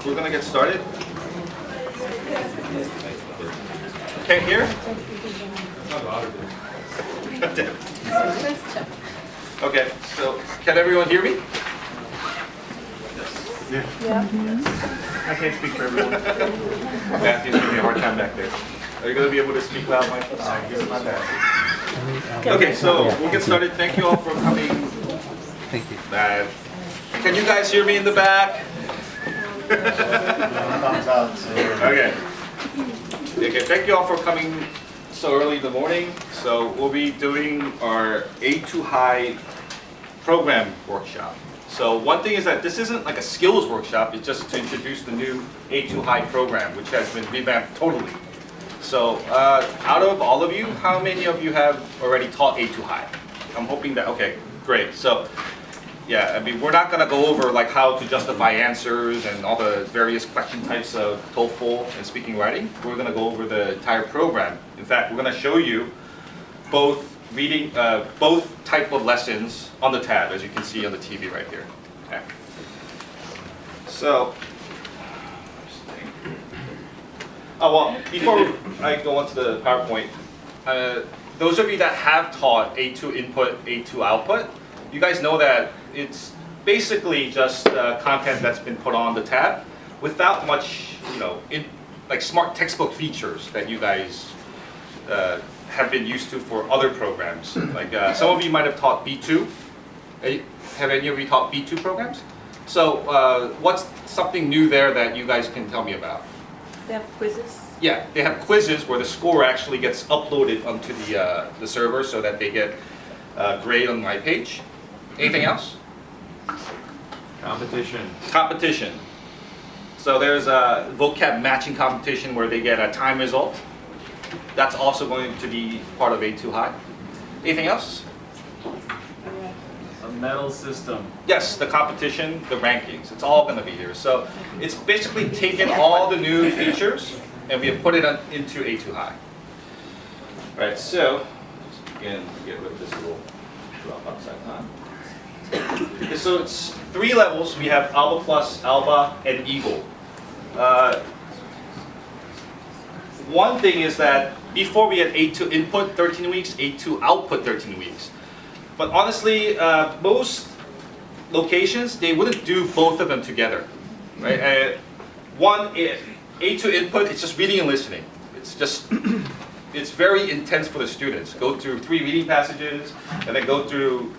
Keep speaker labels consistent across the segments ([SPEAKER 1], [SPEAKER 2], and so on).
[SPEAKER 1] we're going to get started. Can't hear? Okay, so can everyone hear me?
[SPEAKER 2] Yeah.
[SPEAKER 3] I can't speak for everyone.
[SPEAKER 1] Matthew's giving me a hard time back there. Are you going to be able to speak loud, Mike? My bad. Okay, so we'll get started. Thank you all for coming.
[SPEAKER 4] Thank you.
[SPEAKER 1] Can you guys hear me in the back?
[SPEAKER 3] Thumbs up.
[SPEAKER 1] Okay. Okay, thank you all for coming so early in the morning. So we'll be doing our A2 High program workshop. So one thing is that this isn't like a skills workshop, it's just to introduce the new A2 High program, which has been revamped totally. So out of all of you, how many of you have already taught A2 High? I'm hoping that, okay, great. So yeah, I mean, we're not gonna go over like how to justify answers and all the various question types of TOEFL and speaking writing. We're gonna go over the entire program. In fact, we're gonna show you both reading, both type of lessons on the tab, as you can see on the TV right here. Okay. So, oh well, before I go on to the PowerPoint, those of you that have taught A2 input, A2 output, you guys know that it's basically just content that's been put on the tab without much, like smart textbook features that you guys have been used to for other programs. Like some of you might have taught B2. Have any of you taught B2 programs? So what's something new there that you guys can tell me about?
[SPEAKER 2] They have quizzes.
[SPEAKER 1] Yeah, they have quizzes where the score actually gets uploaded onto the server so that they get grade on my page. Anything else?
[SPEAKER 3] Competition.
[SPEAKER 1] Competition. So there's a vocab matching competition where they get a time result. That's also going to be part of A2 High. Anything else?
[SPEAKER 3] A medal system.
[SPEAKER 1] Yes, the competition, the rankings, it's all going to be here. So it's basically taken all the new features and we have put it into A2 High. All right, so let's begin to get rid of this little drop upside down. Okay, so it's 3 levels. We have Alba Plus, Alba, and Eagle. One thing is that before we had A2 input 13 weeks, A2 output 13 weeks. But honestly, most locations, they wouldn't do both of them together. Right? A2 input, it's just reading and listening. It's just, it's very intense for the students. Go through 3 reading passages, and then go through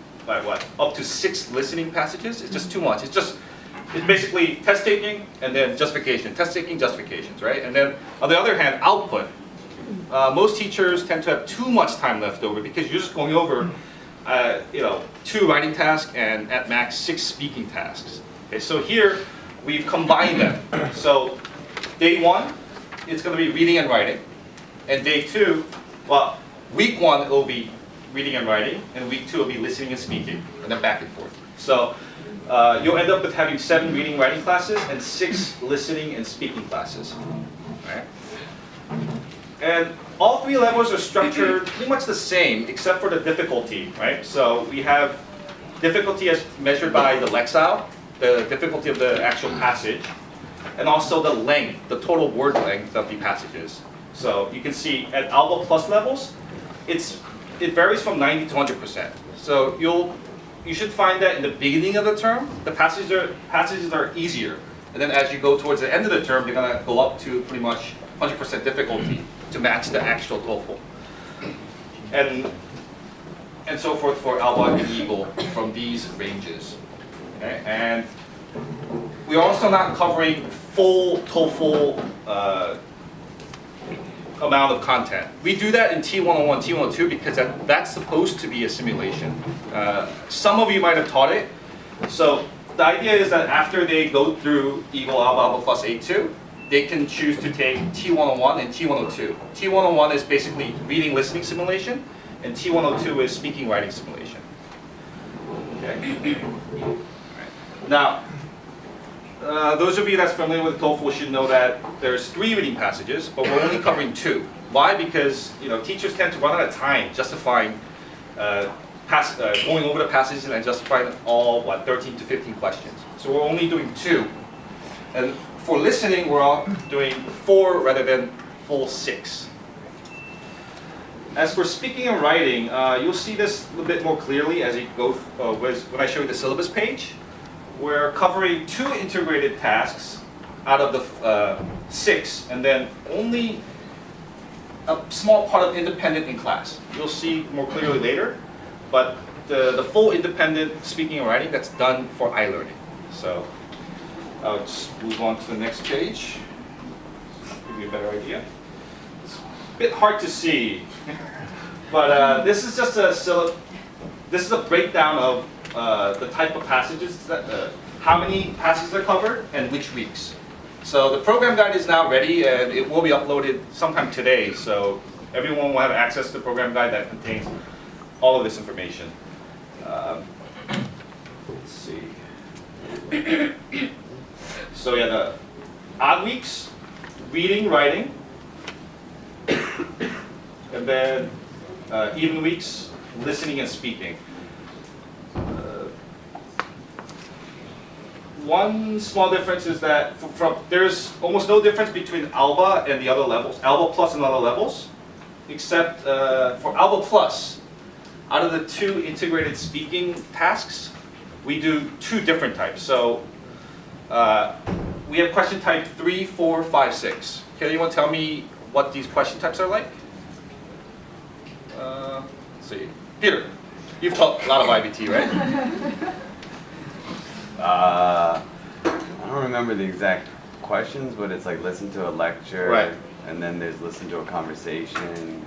[SPEAKER 1] up to 6 listening passages. It's just too much. It's basically test taking and then justification. Test taking, justifications, right? And then on the other hand, output. Most teachers tend to have too much time left over because you're just going over 2 writing tasks and at max 6 speaking tasks. Okay, so here we've combined them. So day 1, it's going to be reading and writing. And day 2, well, week 1 it will be reading and writing, and week 2 will be listening and speaking, and then back and forth. So you'll end up with having 7 reading writing classes and 6 listening and speaking classes. Right? And all 3 levels are structured pretty much the same, except for the difficulty, right? So we have difficulty as measured by the lexile, the difficulty of the actual passage, and also the length, the total word length of the passages. So you can see at Alba Plus levels, it varies from 90 to 100%. So you should find that in the beginning of the term, the passages are easier. And then as you go towards the end of the term, they're gonna go up to pretty much 100% difficulty to match the actual TOEFL. And so forth for Alba and Eagle from these ranges. Okay? And we're also not covering full TOEFL amount of content. We do that in T101, T102 because that's supposed to be a simulation. Some of you might have taught it. So the idea is that after they go through Eagle, Alba, Alba Plus A2, they can choose to take T101 and T102. T101 is basically reading, listening simulation, and T102 is speaking, writing simulation. Okay. Now, those of you that's familiar with TOEFL should know that there's 3 reading passages, but we're only covering 2. Why? Because teachers tend to run out of time justifying going over the passages and justifying all 13 to 15 questions. So we're only doing 2. And for listening, we're all doing 4 rather than full 6. As for speaking and writing, you'll see this a little bit more clearly as you go when I show you the syllabus page. We're covering 2 integrated tasks out of the 6, and then only a small part of independent in class. You'll see more clearly later, but the full independent speaking and writing, that's done for iLearning. So I'll just move on to the next page, give you a better idea. It's a bit hard to see, but this is just this is a breakdown of the type of passages that how many passages are covered and which weeks. So the program guide is now ready, and it will be uploaded sometime today. So everyone will have access to the program guide that contains all of this information. Let's see. So yeah, the odd weeks, reading, writing, and then even weeks, listening and speaking. One small difference is that there's almost no difference between ALBA and the other levels, ALBA Plus and other levels, except for ALBA Plus, out of the 2 integrated speaking tasks, we do 2 different types. So we have question type 3, 4, 5, 6. Can anyone tell me what these question types are like? Let's see. Peter, you've taught a lot of IBT, right?
[SPEAKER 4] I don't remember the exact questions, but it's like listen to a lecture,
[SPEAKER 1] Right.
[SPEAKER 4] and then there's listen to a conversation,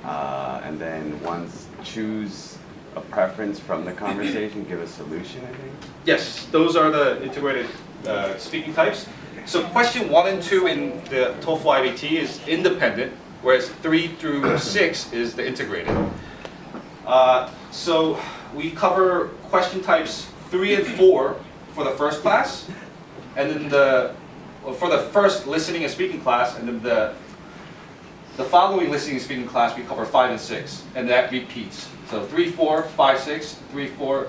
[SPEAKER 4] and then once choose a preference from the conversation, give a solution, I think.
[SPEAKER 1] Yes, those are the integrated speaking types. So question 1 and 2 in the TOEFL IBT is independent, whereas 3 through 6 is the integrated. So we cover question types 3 and 4 for the first class, and then for the first listening and speaking class, and then the following listening and speaking class we cover 5 and 6, and that repeats. So 3, 4, 5, 6, 3, 4,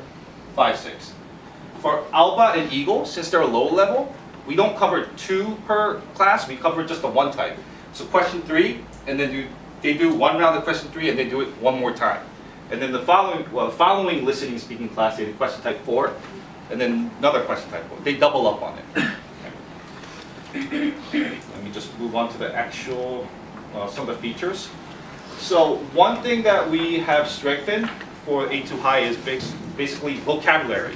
[SPEAKER 1] 5, 6. For ALBA and EAGLE, since they're low level, we don't cover 2 per class, we cover just the 1 type. So question 3, and then they do 1 round of question 3, and they do it 1 more time. And then the following listening and speaking class, they do question type 4, and then another question type 4. They double up on it. Let me just move on to the actual, some of the features. So one thing that we have strengthened for A2 High is basically vocabulary.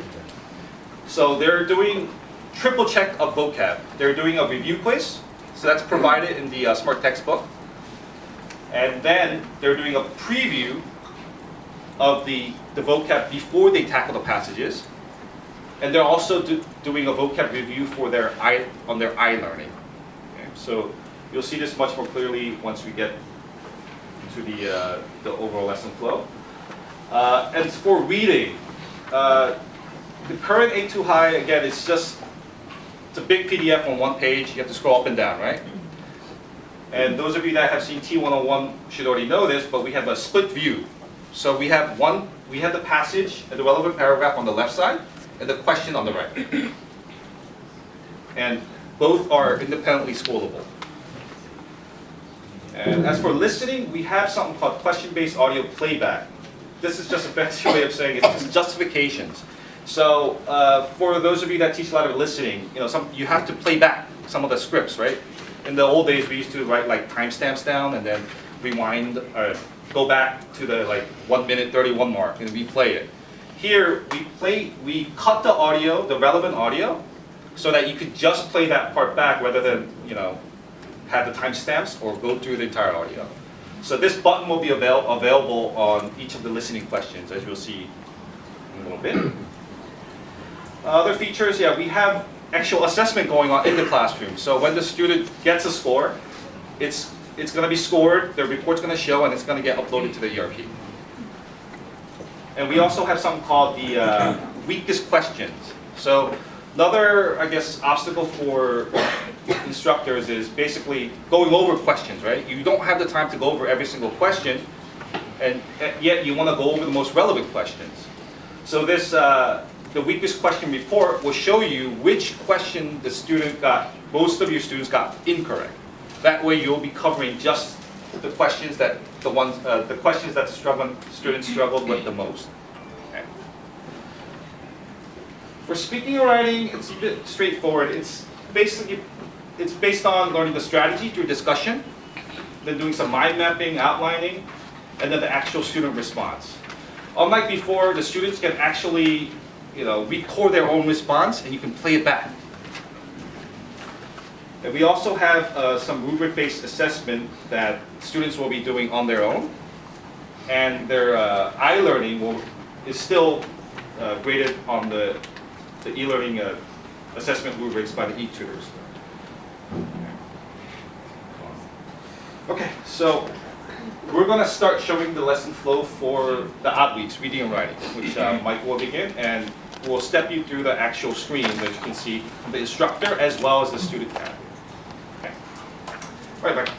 [SPEAKER 1] So they're doing triple check of vocab. They're doing a review quiz, so that's provided in the Smart Textbook. And then they're doing a preview of the vocab before they tackle the passages. And they're also doing a vocab review for on their iLearning. Okay? So you'll see this much more clearly once we get to the overall lesson flow. And for reading, the current A2 High, again, it's a big PDF on 1 page. You have to scroll up and down, right? And those of you that have seen T101 should already know this, but we have a split view. So we have the passage and the relevant paragraph on the left side, and the question on the right. And both are independently scrollable. And as for listening, we have something called question-based audio playback. This is just a fancy way of saying it's just justifications. So for those of you that teach a lot of listening, you have to play back some of the scripts, right? In the old days, we used to write like timestamps down and then rewind, go back to the 1 minute 31 mark and replay it. Here, we cut the audio, the relevant audio, so that you could just play that part back rather than, have the timestamps or go through the entire audio. So this button will be available on each of the listening questions, as you'll see in a little bit. Other features, we have actual assessment going on in the classroom. So when the student gets a score, it's going to be scored, the report's going to show, and it's going to get uploaded to the ERP. And we also have something called the weakest questions. So another, obstacle for instructors is basically going over questions, right? You don't have the time to go over every single question, and yet you want to go over the most relevant questions. So this the weakest question report will show you which question the student got, most of your students got incorrect. That way you'll be covering just the questions that students struggled with the most. Okay. For speaking and writing, it's a bit straightforward. It's based on learning the strategy through discussion, then doing some mind mapping, outlining, and then the actual student response. Unlike before, the students can actually, record their own response, and you can play it back. And we also have some rubric-based assessment that students will be doing on their own, and their I-learning is still graded on the e-learning assessment rubrics by the e-tutors. Okay, so we're going to start showing the lesson flow for the odd weeks, reading and writing, which Mike will begin, and we'll step you through the actual screen that you can see the instructor as well as the student tab. Okay. All right, Mike.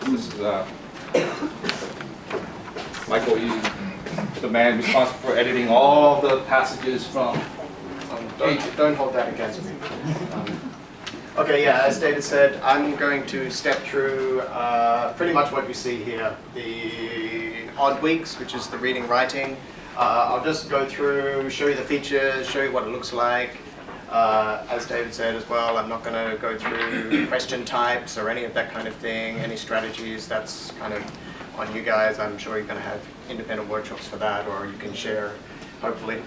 [SPEAKER 1] This is Michael, the man responsible for editing all the passages from.
[SPEAKER 5] Don't hold that against me. Okay, yeah, as David said, I'm going to step through pretty much what you see here. The odd weeks, which is the reading, writing. I'll just go through, show you the features, show you what it looks like. As David said as well, I'm not going to go through question types or any of that kind of thing, any strategies. That's kind of on you guys. I'm sure you're going to have independent workshops for that, or you can share. Hopefully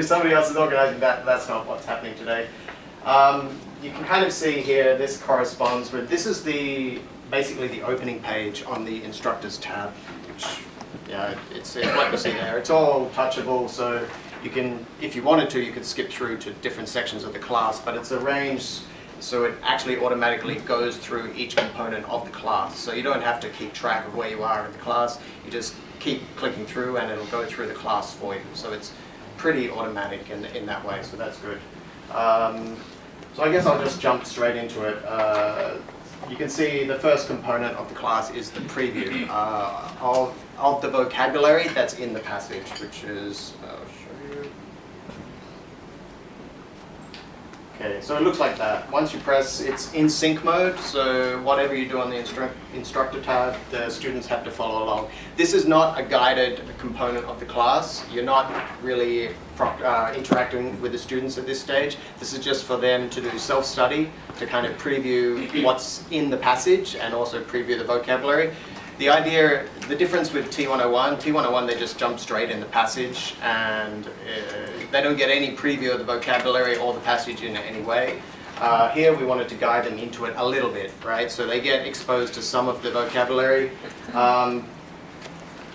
[SPEAKER 5] somebody else is organizing that. That's not what's happening today. You can kind of see here, this corresponds with, this is basically the opening page on the instructors tab, which, yeah, it's what you see there. It's all touchable, so you can, if you wanted to, you could skip through to different sections of the class, but it's arranged so it actually automatically goes through each component of the class. So you don't have to keep track of where you are in the class. You just keep clicking through and it'll go through the class for you. So it's pretty automatic in that way, so that's good. So I guess I'll just jump straight into it. You can see the first component of the class is the preview of the vocabulary that's in the passage, which is, I'll show you. Okay, so it looks like that. Once you press, it's in sync mode, so whatever you do on the instructor tab, the students have to follow along. This is not a guided component of the class. You're not really interacting with the students at this stage. This is just for them to do self-study, to kind of preview what's in the passage and also preview the vocabulary. The idea, the difference with T101, they just jump straight in the passage and they don't get any preview of the vocabulary or the passage in any way. Here we wanted to guide them into it a little bit, right? So they get exposed to some of the vocabulary.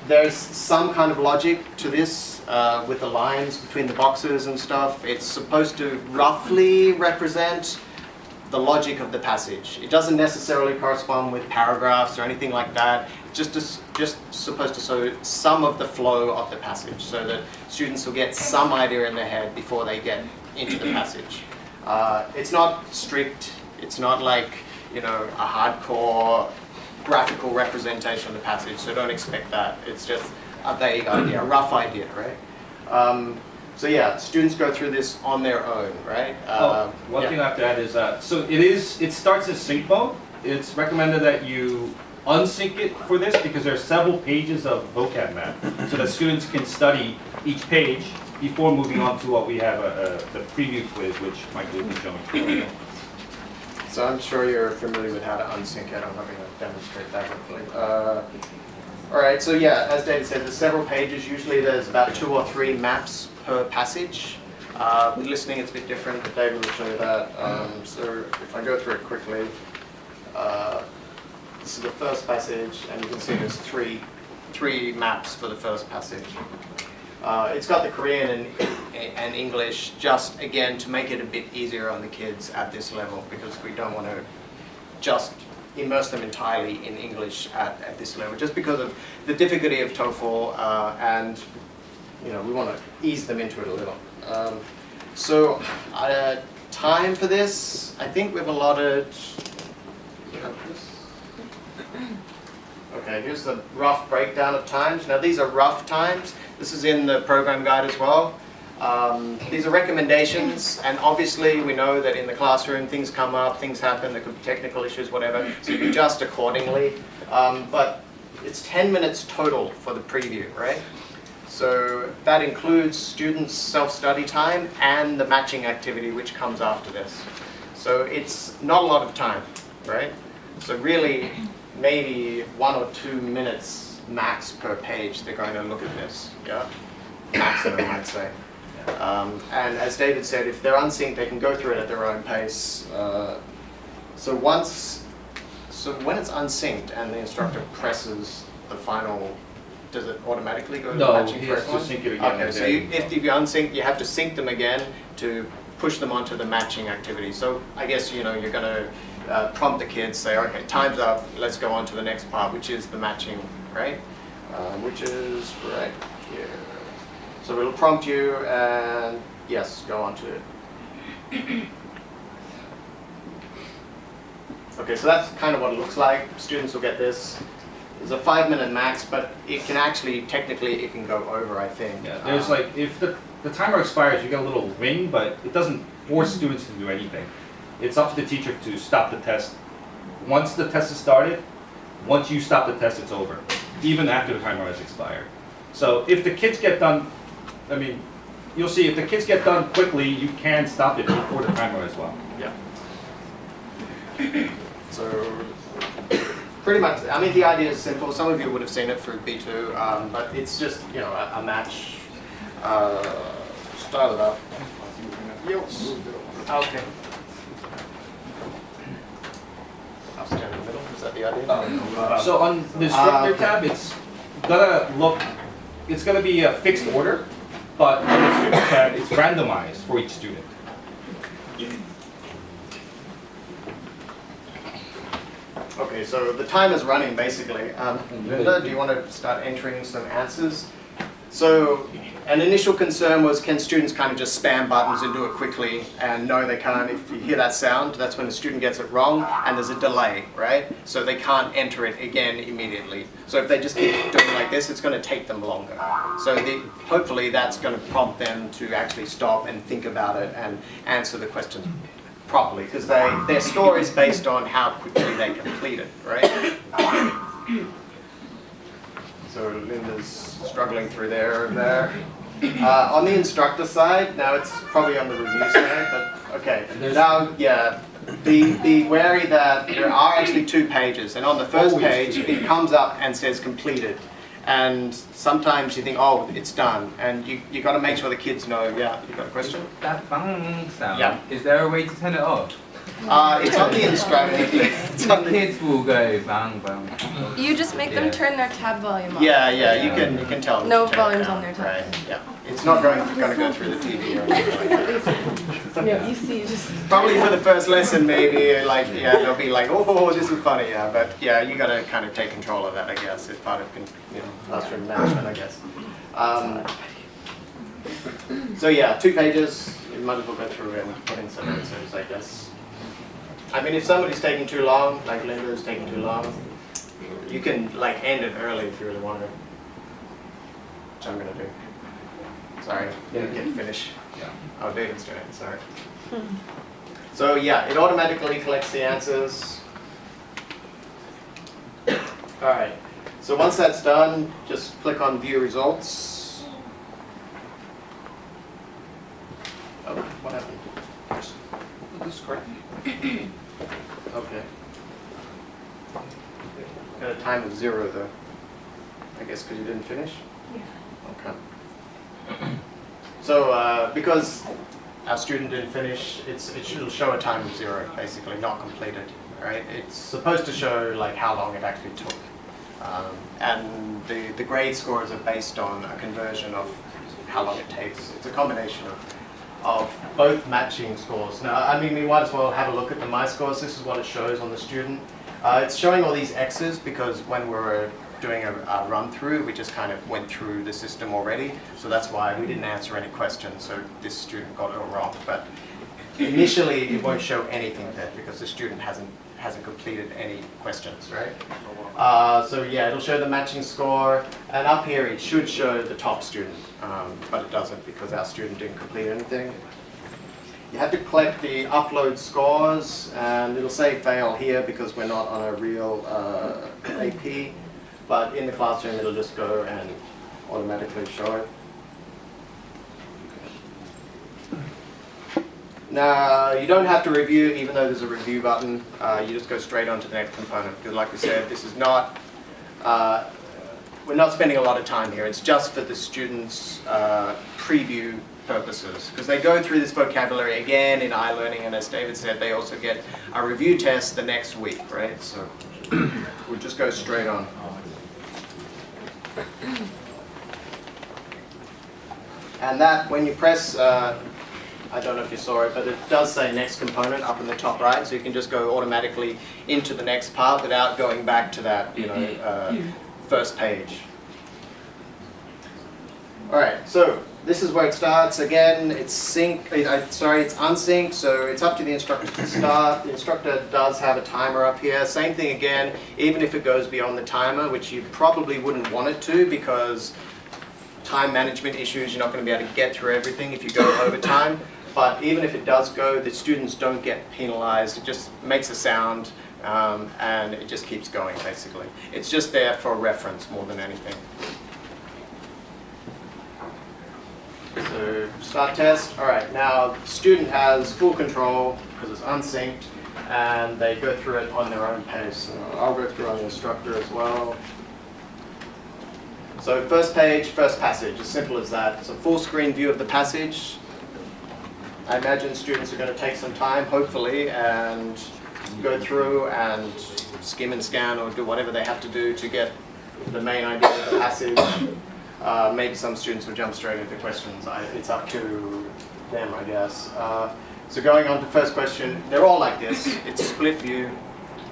[SPEAKER 5] There's some kind of logic to this with the lines between the boxes and stuff. It's supposed to roughly represent the logic of the passage. It doesn't necessarily correspond with paragraphs or anything like that. It's just supposed to show some of the flow of the passage so that students will get some idea in their head before they get into the passage. It's not strict. It's not like, a hardcore graphical representation of the passage, so don't expect that. It's just a vague idea, a rough idea, right? So yeah, students go through this on their own, right?
[SPEAKER 1] One thing I have to add is that, so it starts in sync mode. It's recommended that you unsync it for this because there are several pages of vocab map so that students can study each page before moving on to what we have, the preview quiz, which Michael will be showing.
[SPEAKER 5] So I'm sure you're familiar with how to unsync it. I'm not going to demonstrate that hopefully. All right, so yeah, as David said, there's several pages. Usually there's about 2 or 3 maps per passage. With listening, it's a bit different, but David will show you that. So if I go through it quickly, this is the first passage, and you can see there's three maps for the first passage. It's got the Korean and English, just again to make it a bit easier on the kids at this level, because we don't want to just immerse them entirely in English at this level, just because of the difficulty of TOEFL, and we want to ease them into it a little. So time for this, I think we've allotted. Okay, here's the rough breakdown of times. Now these are rough times. This is in the program guide as well. These are recommendations, and obviously we know that in the classroom things come up, things happen, there could be technical issues, whatever, so you adjust accordingly. But it's 10 minutes total for the preview, right? So that includes students' self-study time and the matching activity which comes after this. So it's not a lot of time, right? So really, maybe 1 or 2 minutes max per page they're going to look at this, yeah? Maximum, I'd say. And as David said, if they're unsynced, they can go through it at their own pace. So when it's unsynced and the instructor presses the final, does it automatically go to the matching
[SPEAKER 1] he has
[SPEAKER 5] first
[SPEAKER 1] to
[SPEAKER 5] one?
[SPEAKER 1] sync it again.
[SPEAKER 5] Okay,
[SPEAKER 1] and
[SPEAKER 5] so
[SPEAKER 1] then-
[SPEAKER 5] if you're unsynced, you have to sync them again to push them onto the matching activity. So I guess you're going to prompt the kids, say, okay, time's up, let's go on to the next part, which is the matching, right? Which is right here. So it'll prompt you and yes, go on to it. Okay, so that's kind of what it looks like. Students will get this. It's a 5-minute max, but it can actually, technically, it can go over, I think.
[SPEAKER 1] Yeah, there's like, if the timer expires, you get a little ring, but it doesn't force students to do anything. It's up to the teacher to stop the test. Once the test is started, once you stop the test, it's over, even after the timer has expired. So if the kids get done, I mean, you'll see if the kids get done quickly, you can stop it before the timer as well.
[SPEAKER 5] Yeah. So pretty much, I mean, the idea is simple. Some of you would have seen it through B2, but it's just, a match. Start it up. Okay. I'll stand in the middle. Is that the idea?
[SPEAKER 1] So on the instructor tab, it's gonna be a fixed order, but on the student tab, it's randomized for each student.
[SPEAKER 5] Okay, so the time is running basically. Linda, do you want to start entering some answers? So an initial concern was, can students kind of just spam buttons and do it quickly? And no, they can't. If you hear that sound, that's when the student gets it wrong and there's a delay, right? So they can't enter it again immediately. So if they just keep doing like this, it's going to take them longer. So hopefully that's going to prompt them to actually stop and think about it and answer the questions properly, because their score is based on how quickly they complete it, right? So Linda's struggling through there and there. On the instructor side, now it's probably on the review side, but okay. Now, yeah, be wary that there are actually 2 pages, and on the first page it comes up and says completed. And sometimes you think, oh, it's done, and you got to make sure the kids know. Yeah, you got a question?
[SPEAKER 6] That bang sound,
[SPEAKER 5] Yeah.
[SPEAKER 6] is there a way to turn it off?
[SPEAKER 5] It's on the instructor. It's on
[SPEAKER 6] The
[SPEAKER 5] the,
[SPEAKER 6] kids will go bang bang.
[SPEAKER 7] You just make them turn their tab volume up.
[SPEAKER 5] yeah, you can tell them.
[SPEAKER 7] No
[SPEAKER 5] to turn it
[SPEAKER 7] volumes
[SPEAKER 5] down,
[SPEAKER 7] on their tab.
[SPEAKER 5] Right, yeah. It's not going to go through the TV or anything like that.
[SPEAKER 2] No, you see, just.
[SPEAKER 5] Probably for the first lesson, maybe, like, yeah, they'll be like, oh, this is funny, yeah. But yeah, you got to kind of take control of that, I guess. It's part of, classroom management, I guess. So yeah, 2 pages. You might as well go through and put in some answers, I guess. I mean, if somebody's taking too long, like Linda's taking too long, you can like end it early if you really want to. Which I'm gonna do. Sorry, didn't get to finish.
[SPEAKER 1] Yeah.
[SPEAKER 5] Oh, David's doing it. Sorry. So yeah, it automatically collects the answers. All right. So once that's done, just click on View Results. Oh, what happened?
[SPEAKER 1] This is correct.
[SPEAKER 5] Okay. Got a time of 0 though. I guess because you didn't finish? Yeah. Okay. So because our student didn't finish, it'll show a time of 0, basically not completed. Right? It's supposed to show like how long it actually took. And the grade scores are based on a conversion of how long it takes. It's a combination of both matching scores. Now, I mean, we might as well have a look at the My Scores. This is what it shows on the student. It's showing all these X's because when we're doing a run through, we just kind of went through the system already. So that's why we didn't answer any questions. So this student got it all wrong. But initially it won't show anything there because the student hasn't completed any questions, right? So yeah, it'll show the matching score, and up here it should show the top student, but it doesn't because our student didn't complete anything. You have to collect the upload scores, and it'll say fail here because we're not on a real AP, but in the classroom it'll just go and automatically show it. Now, you don't have to review even though there's a review button. You just go straight on to the next component because like we said, this is not, we're not spending a lot of time here. It's just for the students' preview purposes because they go through this vocabulary again in iLearning, and as David said, they also get a review test the next week, right? So we'll just go straight on. And that, when you press, I don't know if you saw it, but it does say next component up in the top right, so you can just go automatically into the next part without going back to that, first page. All right, so this is where it starts. Again, it's unsynced, so it's up to the instructor to start. The instructor does have a timer up here. Same thing again, even if it goes beyond the timer, which you probably wouldn't want it to because time management issues, you're not going to be able to get through everything if you go over time. But even if it does go, the students don't get penalized. It just makes a sound and it just keeps going basically. It's just there for reference more than anything. So start test. All right, now the student has full control because it's unsynced and they go through it on their own pace. So I'll go through on the instructor as well. So first page, first passage, as simple as that. It's a full screen view of the passage. I imagine students are going to take some time, hopefully, and go through and skim and scan or do whatever they have to do to get the main idea of the passage. Maybe some students will jump straight into questions. It's up to them, I guess. So going on to first question, they're all like this. It's a split view.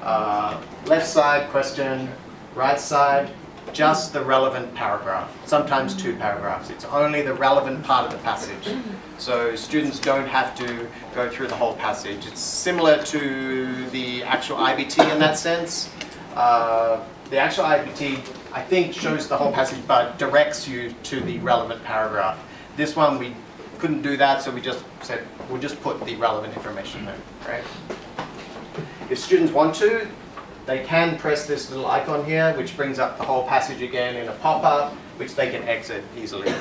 [SPEAKER 5] Left side question, right side, just the relevant paragraph. Sometimes 2 paragraphs. It's only the relevant part of the passage. So students don't have to go through the whole passage. It's similar to the actual IBT in that sense. The actual IBT, I think, shows the whole passage but directs you to the relevant paragraph. This one we couldn't do that, so we just said we'll just put the relevant information there, right? If students want to, they can press this little icon here, which brings up the whole passage again in a pop-up, which they can exit easily.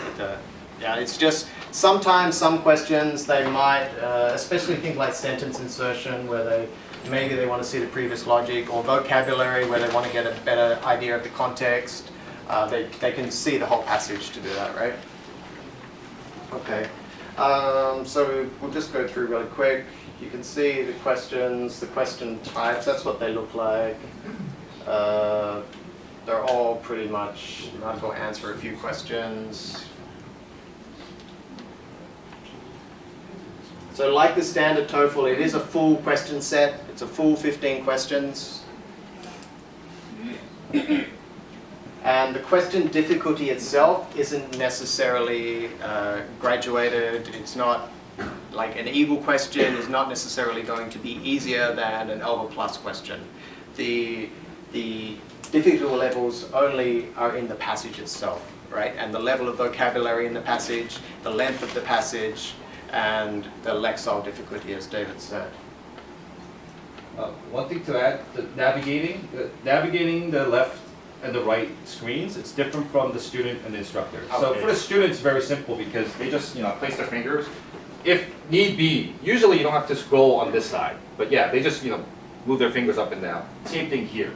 [SPEAKER 5] Yeah, it's just sometimes some questions they might, especially things like sentence insertion, where maybe they want to see the previous logic, or vocabulary, where they want to get a better idea of the context. They can see the whole passage to do that, right? Okay, so we'll just go through really quick. You can see the questions, the question types, that's what they look like. They're all pretty much, you might as well answer a few questions. So like the standard TOEFL, it is a full question set. It's a full 15 questions. And the question difficulty itself isn't necessarily graduated. It's not like an Eagle question is not necessarily going to be easier than an Elva Plus question. The difficulty levels only are in the passage itself, right? And the level of vocabulary in the passage, the length of the passage, and the Lexile difficulty, as David said.
[SPEAKER 1] One thing to add, navigating the left and the right screens, it's different from the student and the instructor. So
[SPEAKER 5] Okay.
[SPEAKER 1] for the student, it's very simple because they just place their fingers. If need be, usually you don't have to scroll on this side, but yeah, they just move their fingers up and down. Same thing here.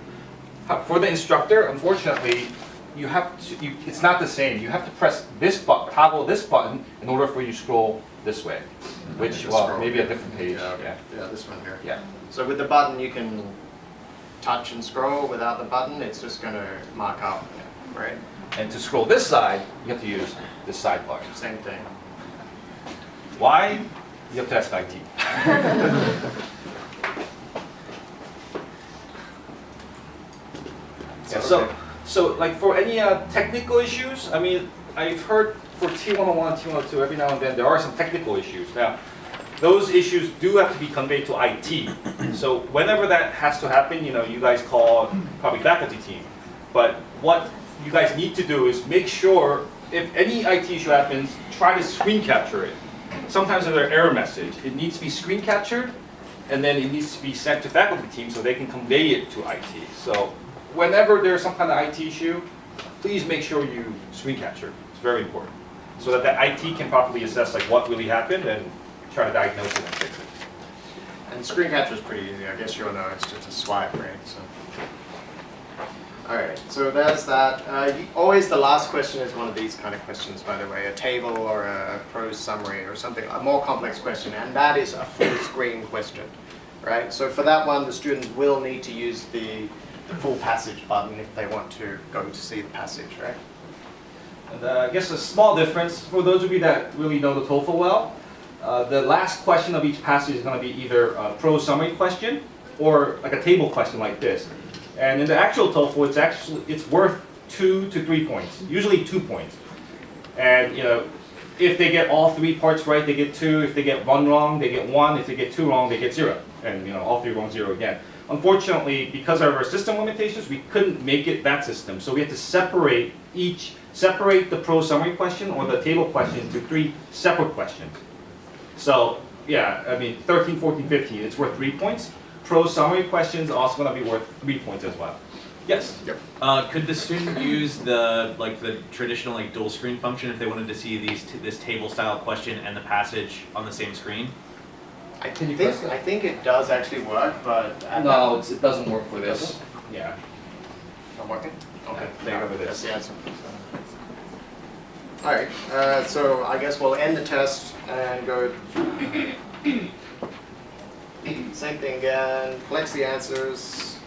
[SPEAKER 1] For the instructor, unfortunately, you have to. It's not the same. You have to press this button, toggle this button, in order for you to scroll this way. Which,
[SPEAKER 5] Just
[SPEAKER 1] well,
[SPEAKER 5] scroll.
[SPEAKER 1] maybe a different page.
[SPEAKER 5] Yeah,
[SPEAKER 1] Yeah.
[SPEAKER 5] yeah, this one here.
[SPEAKER 1] Yeah.
[SPEAKER 5] So with the button, you can touch and scroll. Without the button, it's just going to mark up, right?
[SPEAKER 1] And to scroll this side, you have to use this sidebar.
[SPEAKER 5] Same thing.
[SPEAKER 1] Why? You have to ask IT. Yeah, so like for any technical issues, I mean, I've heard for T101, T102, every now and then there are some technical issues. Now, those issues do have to be conveyed to IT. So whenever that has to happen, you guys call probably faculty team. But what you guys need to do is make sure if any IT issue happens, try to screen capture it. Sometimes there's an error message. It needs to be screen captured, and then it needs to be sent to faculty team so they can convey it to IT. So whenever there's some kind of IT issue, please make sure you screen capture. It's very important. So that the IT can properly assess like what really happened and try to diagnose it and fix it.
[SPEAKER 5] And screen capture is pretty easy. I guess you all know it's just a swipe, right? So. All right, so there's that. Always the last question is one of these kind of questions, by the way, a table or a prose summary or something, a more complex question, and that is a full screen question, right? So for that one, the students will need to use the full passage button if they want to go to see the passage, right?
[SPEAKER 1] And I guess a small difference for those of you that really know the TOEFL well, the last question of each passage is going to be either a prose summary question or like a table question like this. And in the actual TOEFL, it's worth 2 to 3 points, usually 2 points. And if they get all 3 parts right, they get 2. If they get 1 wrong, they get 1. If they get 2 wrong, they get 0. And all 3 wrong, 0 again. Unfortunately, because of our system limitations, we couldn't make it that system. So we had to separate the prose summary question or the table question into 3 separate questions. So yeah, 13, 14, 15, it's worth 3 points. Prose summary questions are also going to be worth 3 points as well. Yes?
[SPEAKER 5] Yep.
[SPEAKER 3] Could the student use the traditional dual screen function if they wanted to see this table style question and the passage on the same screen?
[SPEAKER 5] I think it does actually work, but
[SPEAKER 1] No, it doesn't work for this. Yeah.
[SPEAKER 5] Not working? Okay,
[SPEAKER 1] There you go with
[SPEAKER 5] that's
[SPEAKER 1] this.
[SPEAKER 5] the answer. All right, so I guess we'll end the test and go. Same thing again. Collect the answers.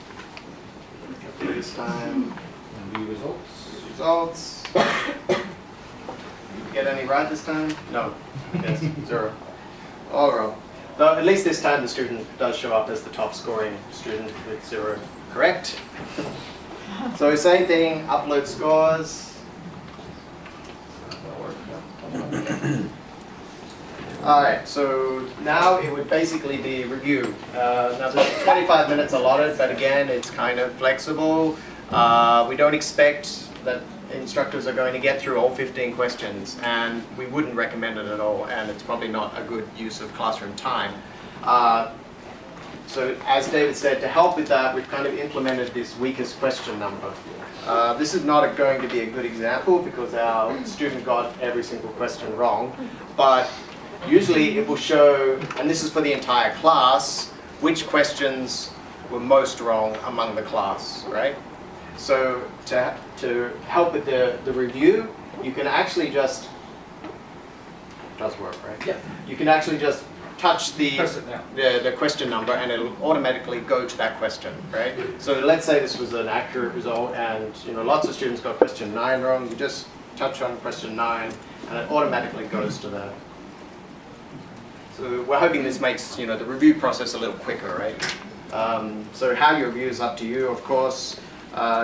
[SPEAKER 5] This time.
[SPEAKER 1] And the results.
[SPEAKER 5] Results. Get any right this time? No. Yes, 0. Oh well. Though at least this time the student does show up as the top scoring student with 0 correct. So same thing, upload scores. Alright, so now it would basically be review. Now there's 25 minutes allotted, but again it's kind of flexible. We don't expect that instructors are going to get through all 15 questions, and we wouldn't recommend it at all, and it's probably not a good use of classroom time. So as David said, to help with that, we've kind of implemented this weakest question number. This is not going to be a good example because our student got every single question wrong, but usually it will show, and this is for the entire class, which questions were most wrong among the class, right? So to help with the review, you can actually just, it does work, right?
[SPEAKER 1] Yeah.
[SPEAKER 5] You can actually just touch
[SPEAKER 1] Press it now.
[SPEAKER 5] the question number and it'll automatically go to that question, right? So let's say this was an accurate result and lots of students got question 9 wrong. You just touch on question 9 and it automatically goes to that. So we're hoping this makes the review process a little quicker, right? So how you review is up to you, of course.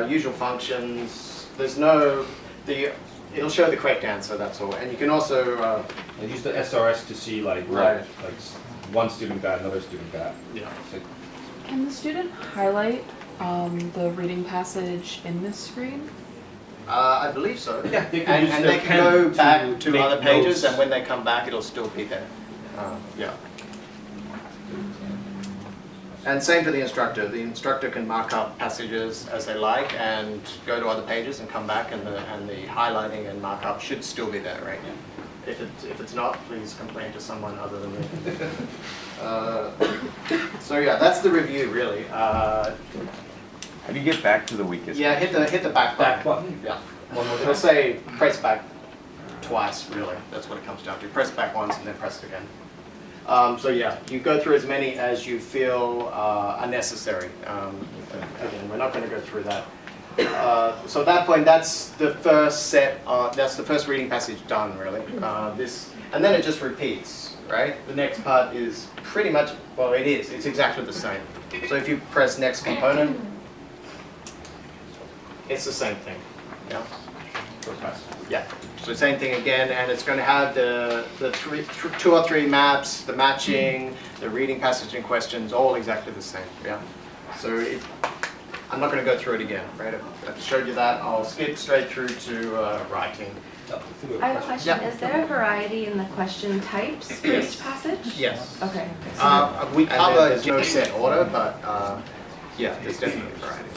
[SPEAKER 5] Usual functions. There's no it'll show the correct answer. That's all. And you can also
[SPEAKER 1] And use the SRS to see like one student got, another student got.
[SPEAKER 5] yeah.
[SPEAKER 1] So,
[SPEAKER 2] Can the student highlight the reading passage in this screen?
[SPEAKER 5] I believe so.
[SPEAKER 1] Yeah, they can use
[SPEAKER 5] and
[SPEAKER 1] their
[SPEAKER 5] they can
[SPEAKER 1] pen
[SPEAKER 5] go
[SPEAKER 1] to
[SPEAKER 5] back to
[SPEAKER 1] make
[SPEAKER 5] other pages,
[SPEAKER 1] notes.
[SPEAKER 5] and when they come back, it'll still be there. Yeah. And same for the instructor. The instructor can mark up passages as they like and go to other pages and come back, and the highlighting and markup should still be there, right? If it's not, please complain to someone other than me. So yeah, that's the review really.
[SPEAKER 4] How do you get back to the weakest?
[SPEAKER 5] Yeah, hit the back
[SPEAKER 1] Back
[SPEAKER 5] button.
[SPEAKER 1] button.
[SPEAKER 5] Yeah.
[SPEAKER 1] One more
[SPEAKER 5] It'll
[SPEAKER 1] time.
[SPEAKER 5] say press back twice, really. That's what it comes down to. Press back once and then press it again. So yeah, you go through as many as you feel are necessary. Again, we're not going to go through that. So at that point, that's the first set. That's the first reading passage done, really. And then it just repeats, right? The next part is pretty much, well, it is. It's exactly the same. So if you press next component, it's the same thing. Yeah.
[SPEAKER 1] for class.
[SPEAKER 5] Yeah, so same thing again, and it's going to have the two or three maps, the matching, the reading passage and questions, all exactly the same, yeah. So I'm not going to go through it again, right? I've showed you that. I'll skip straight through to writing.
[SPEAKER 7] I have a question.
[SPEAKER 5] Yeah.
[SPEAKER 7] Is there a variety in the question types for each passage?
[SPEAKER 5] Yes.
[SPEAKER 7] Okay.
[SPEAKER 5] We cover, there's no set order, but yeah, there's definitely variety.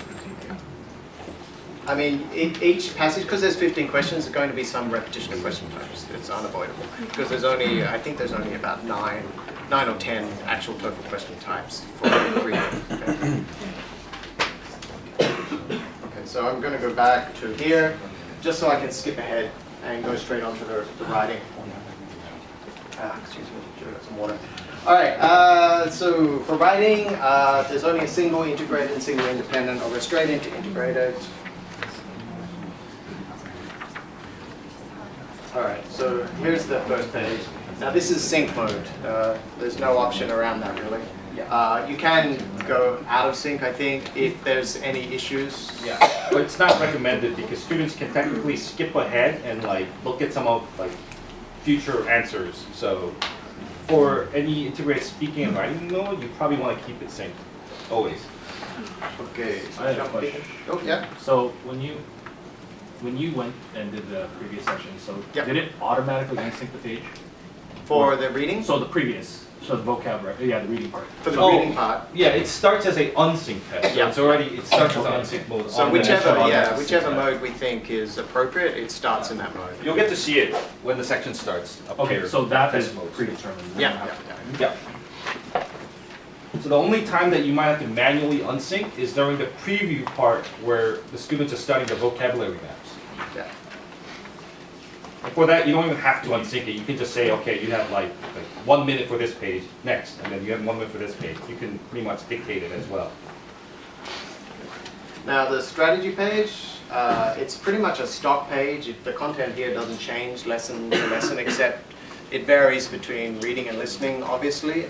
[SPEAKER 5] I mean, each passage, because there's 15 questions, there's going to be some repetition of question types. It's unavoidable. Because there's only, I think there's only about 9 or 10 actual total question types for every reading. Okay, so I'm going to go back to here, just so I can skip ahead and go straight onto the writing. Excuse me, should have got some water. All right, so for writing, there's only a single integrated and single independent. I'll go straight into integrated. All right, so here's the first page. Now this is sync mode. There's no option around that really. You can go out of sync, I think, if there's any issues.
[SPEAKER 1] Yeah, but it's not recommended because students can technically skip ahead and like look at some of like future answers. So for any integrated speaking and writing mode, you probably want to keep it synced always.
[SPEAKER 5] Okay.
[SPEAKER 8] I have a question.
[SPEAKER 5] Oh, yeah.
[SPEAKER 8] So when you went and did the previous session, so
[SPEAKER 5] Yep.
[SPEAKER 8] did it automatically unsync the page?
[SPEAKER 5] For the reading?
[SPEAKER 8] So the the vocabulary, yeah, the reading part.
[SPEAKER 5] For the
[SPEAKER 1] Oh.
[SPEAKER 5] reading part.
[SPEAKER 1] Yeah, it starts as a unsync test. So
[SPEAKER 5] Yeah.
[SPEAKER 1] it's already it starts as an unsync mode.
[SPEAKER 5] So
[SPEAKER 1] on the
[SPEAKER 5] whichever,
[SPEAKER 1] on the
[SPEAKER 5] yeah,
[SPEAKER 1] sync
[SPEAKER 5] whichever
[SPEAKER 1] tab.
[SPEAKER 5] mode we think is appropriate, it starts in that mode.
[SPEAKER 1] You'll get to see it when the section starts. Up
[SPEAKER 8] Okay,
[SPEAKER 1] here.
[SPEAKER 8] so that is
[SPEAKER 1] Test modes.
[SPEAKER 8] predetermined.
[SPEAKER 5] Yeah,
[SPEAKER 1] Yeah. So the only time that you might have to manually unsync is during the preview part where the students are studying the vocabulary maps.
[SPEAKER 5] yeah.
[SPEAKER 1] And for that, you don't even have to unsync it. You can just say, okay, you have like 1 minute for this page, next, and then you have 1 minute for this page. You can pretty much dictate it as well.
[SPEAKER 5] Now the strategy page, it's pretty much a stock page. The content here doesn't change lesson to lesson, except it varies between reading and listening, obviously,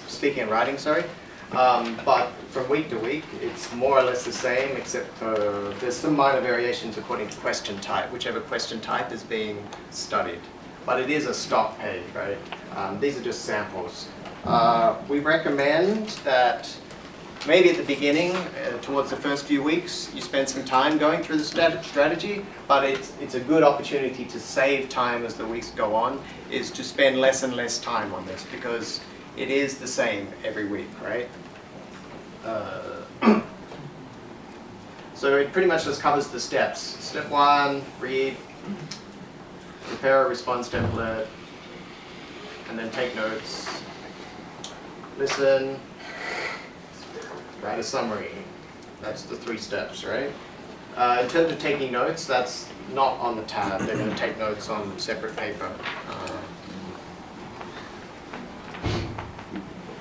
[SPEAKER 5] speaking and writing, sorry. But from week to week, it's more or less the same, except for there's some minor variations according to question type, whichever question type is being studied. But it is a stock page, right? These are just samples. We recommend that maybe at the beginning, towards the first few weeks, you spend some time going through the strategy, but it's a good opportunity to save time as the weeks go on, is to spend less and less time on this, because it is the same every week, right? So it pretty much just covers the steps. Step 1, read, prepare a response template, and then take notes. Listen, write a summary. That's the 3 steps, right? In terms of taking notes, that's not on the tab. They're going to take notes on separate paper.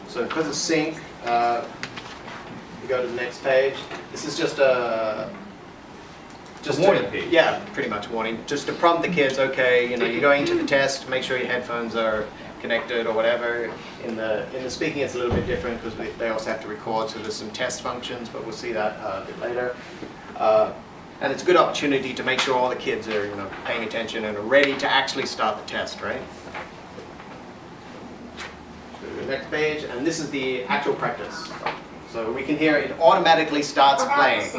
[SPEAKER 5] So because it's sync, we go to the next page. This is just a
[SPEAKER 1] warning page.
[SPEAKER 5] Yeah, pretty much a warning. Just to prompt the kids, okay, you know, you're going to the test, make sure your headphones are connected or whatever. In the speaking, it's a little bit different because they also have to record, so there's some test functions, but we'll see that a bit later. And it's a good opportunity to make sure all the kids are, you know, paying attention and are ready to actually start the test, right? The next page, and this is the actual practice. So we can hear it automatically starts playing.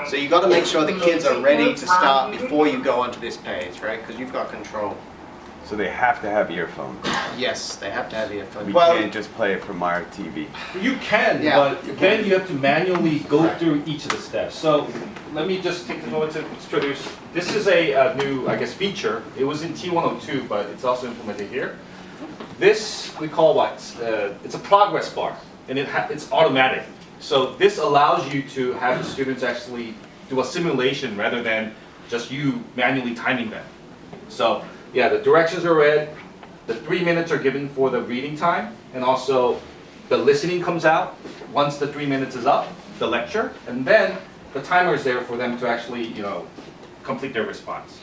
[SPEAKER 5] So you got to make sure the kids are ready to start before you go onto this page, right? Because you've got control.
[SPEAKER 4] So they have to have earphones.
[SPEAKER 5] Yes, they have to have earphones.
[SPEAKER 4] We
[SPEAKER 5] Well,
[SPEAKER 4] can't just play it from our TV.
[SPEAKER 1] You can,
[SPEAKER 5] Yeah,
[SPEAKER 1] but
[SPEAKER 5] you can.
[SPEAKER 1] then you have to manually go through each of the steps. So let me just take a moment to introduce. This is a new, I guess, feature. It was in T102, but it's also implemented here. This we call what? It's a progress bar, and it's automatic. So this allows you to have the students actually do a simulation rather than just you manually timing them. So yeah, the directions are read, the 3 minutes are given for the reading time, and also the listening comes out once the 3 minutes is up, the lecture, and then the timer is there for them to actually, you know, complete their response.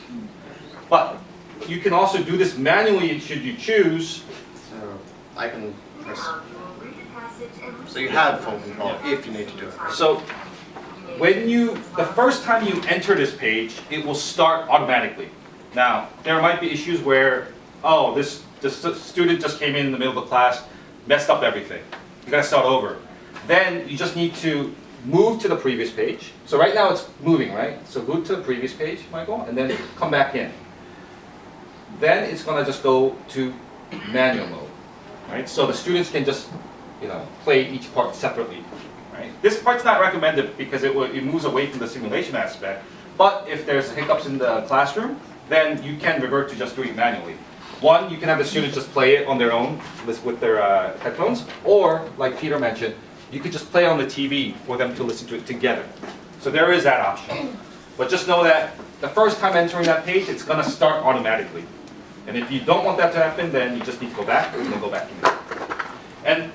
[SPEAKER 1] But you can also do this manually should you choose.
[SPEAKER 5] so I can press. So you have full control if you need to do it.
[SPEAKER 1] So the first time you enter this page, it will start automatically. Now, there might be issues where, oh, this student just came in the middle of the class, messed up everything. You gotta start over. Then you just need to move to the previous page. So right now it's moving, right? So move to the previous page, Michael, and then come back in. Then it's gonna just go to manual mode, right? So the students can just, play each part separately, right? This part's not recommended because it moves away from the simulation aspect. But if there's hiccups in the classroom, then you can revert to just doing it manually. One, you can have the students just play it on their own with their headphones, or like Peter mentioned, you could just play on the TV for them to listen to it together. So there is that option. But just know that the first time entering that page, it's gonna start automatically. And if you don't want that to happen, then you just need to go back and then go back in. And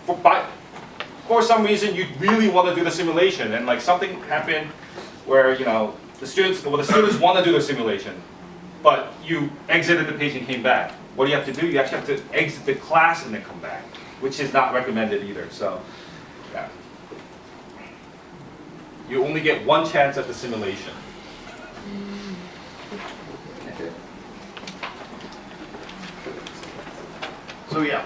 [SPEAKER 1] for some reason, you really want to do the simulation, and like something happened where the students want to do the simulation, but you exited the page and came back. What do you have to do? You actually have to exit the class and then come back, which is not recommended either. So, yeah. You only get one chance at the simulation.
[SPEAKER 5] So yeah,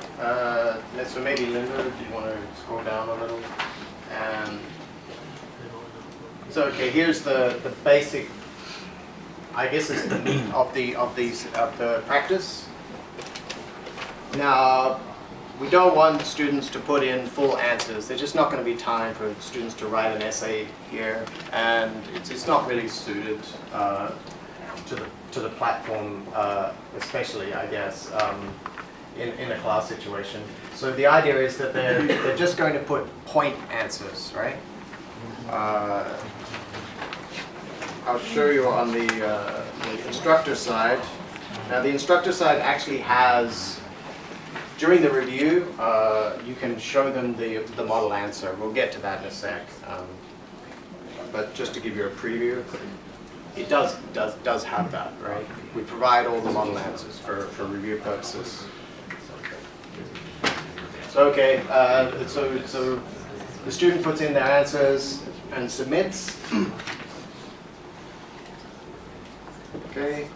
[SPEAKER 5] so maybe Linda, if you want to scroll down a little. So okay, here's the basic. I guess it's the meat of the practice. Now, we don't want students to put in full answers. There's just not going to be time for students to write an essay here, and it's not really suited to the platform, especially I guess. In a class situation. So the idea is that they're just going to put point answers, right? I'll show you on the instructor side. Now the instructor side actually has, during the review, you can show them the model answer. We'll get to that in a sec. But just to give you a preview, it does have that, right? We provide all the model answers for review purposes. So okay, so the student puts in their answers and submits. Okay.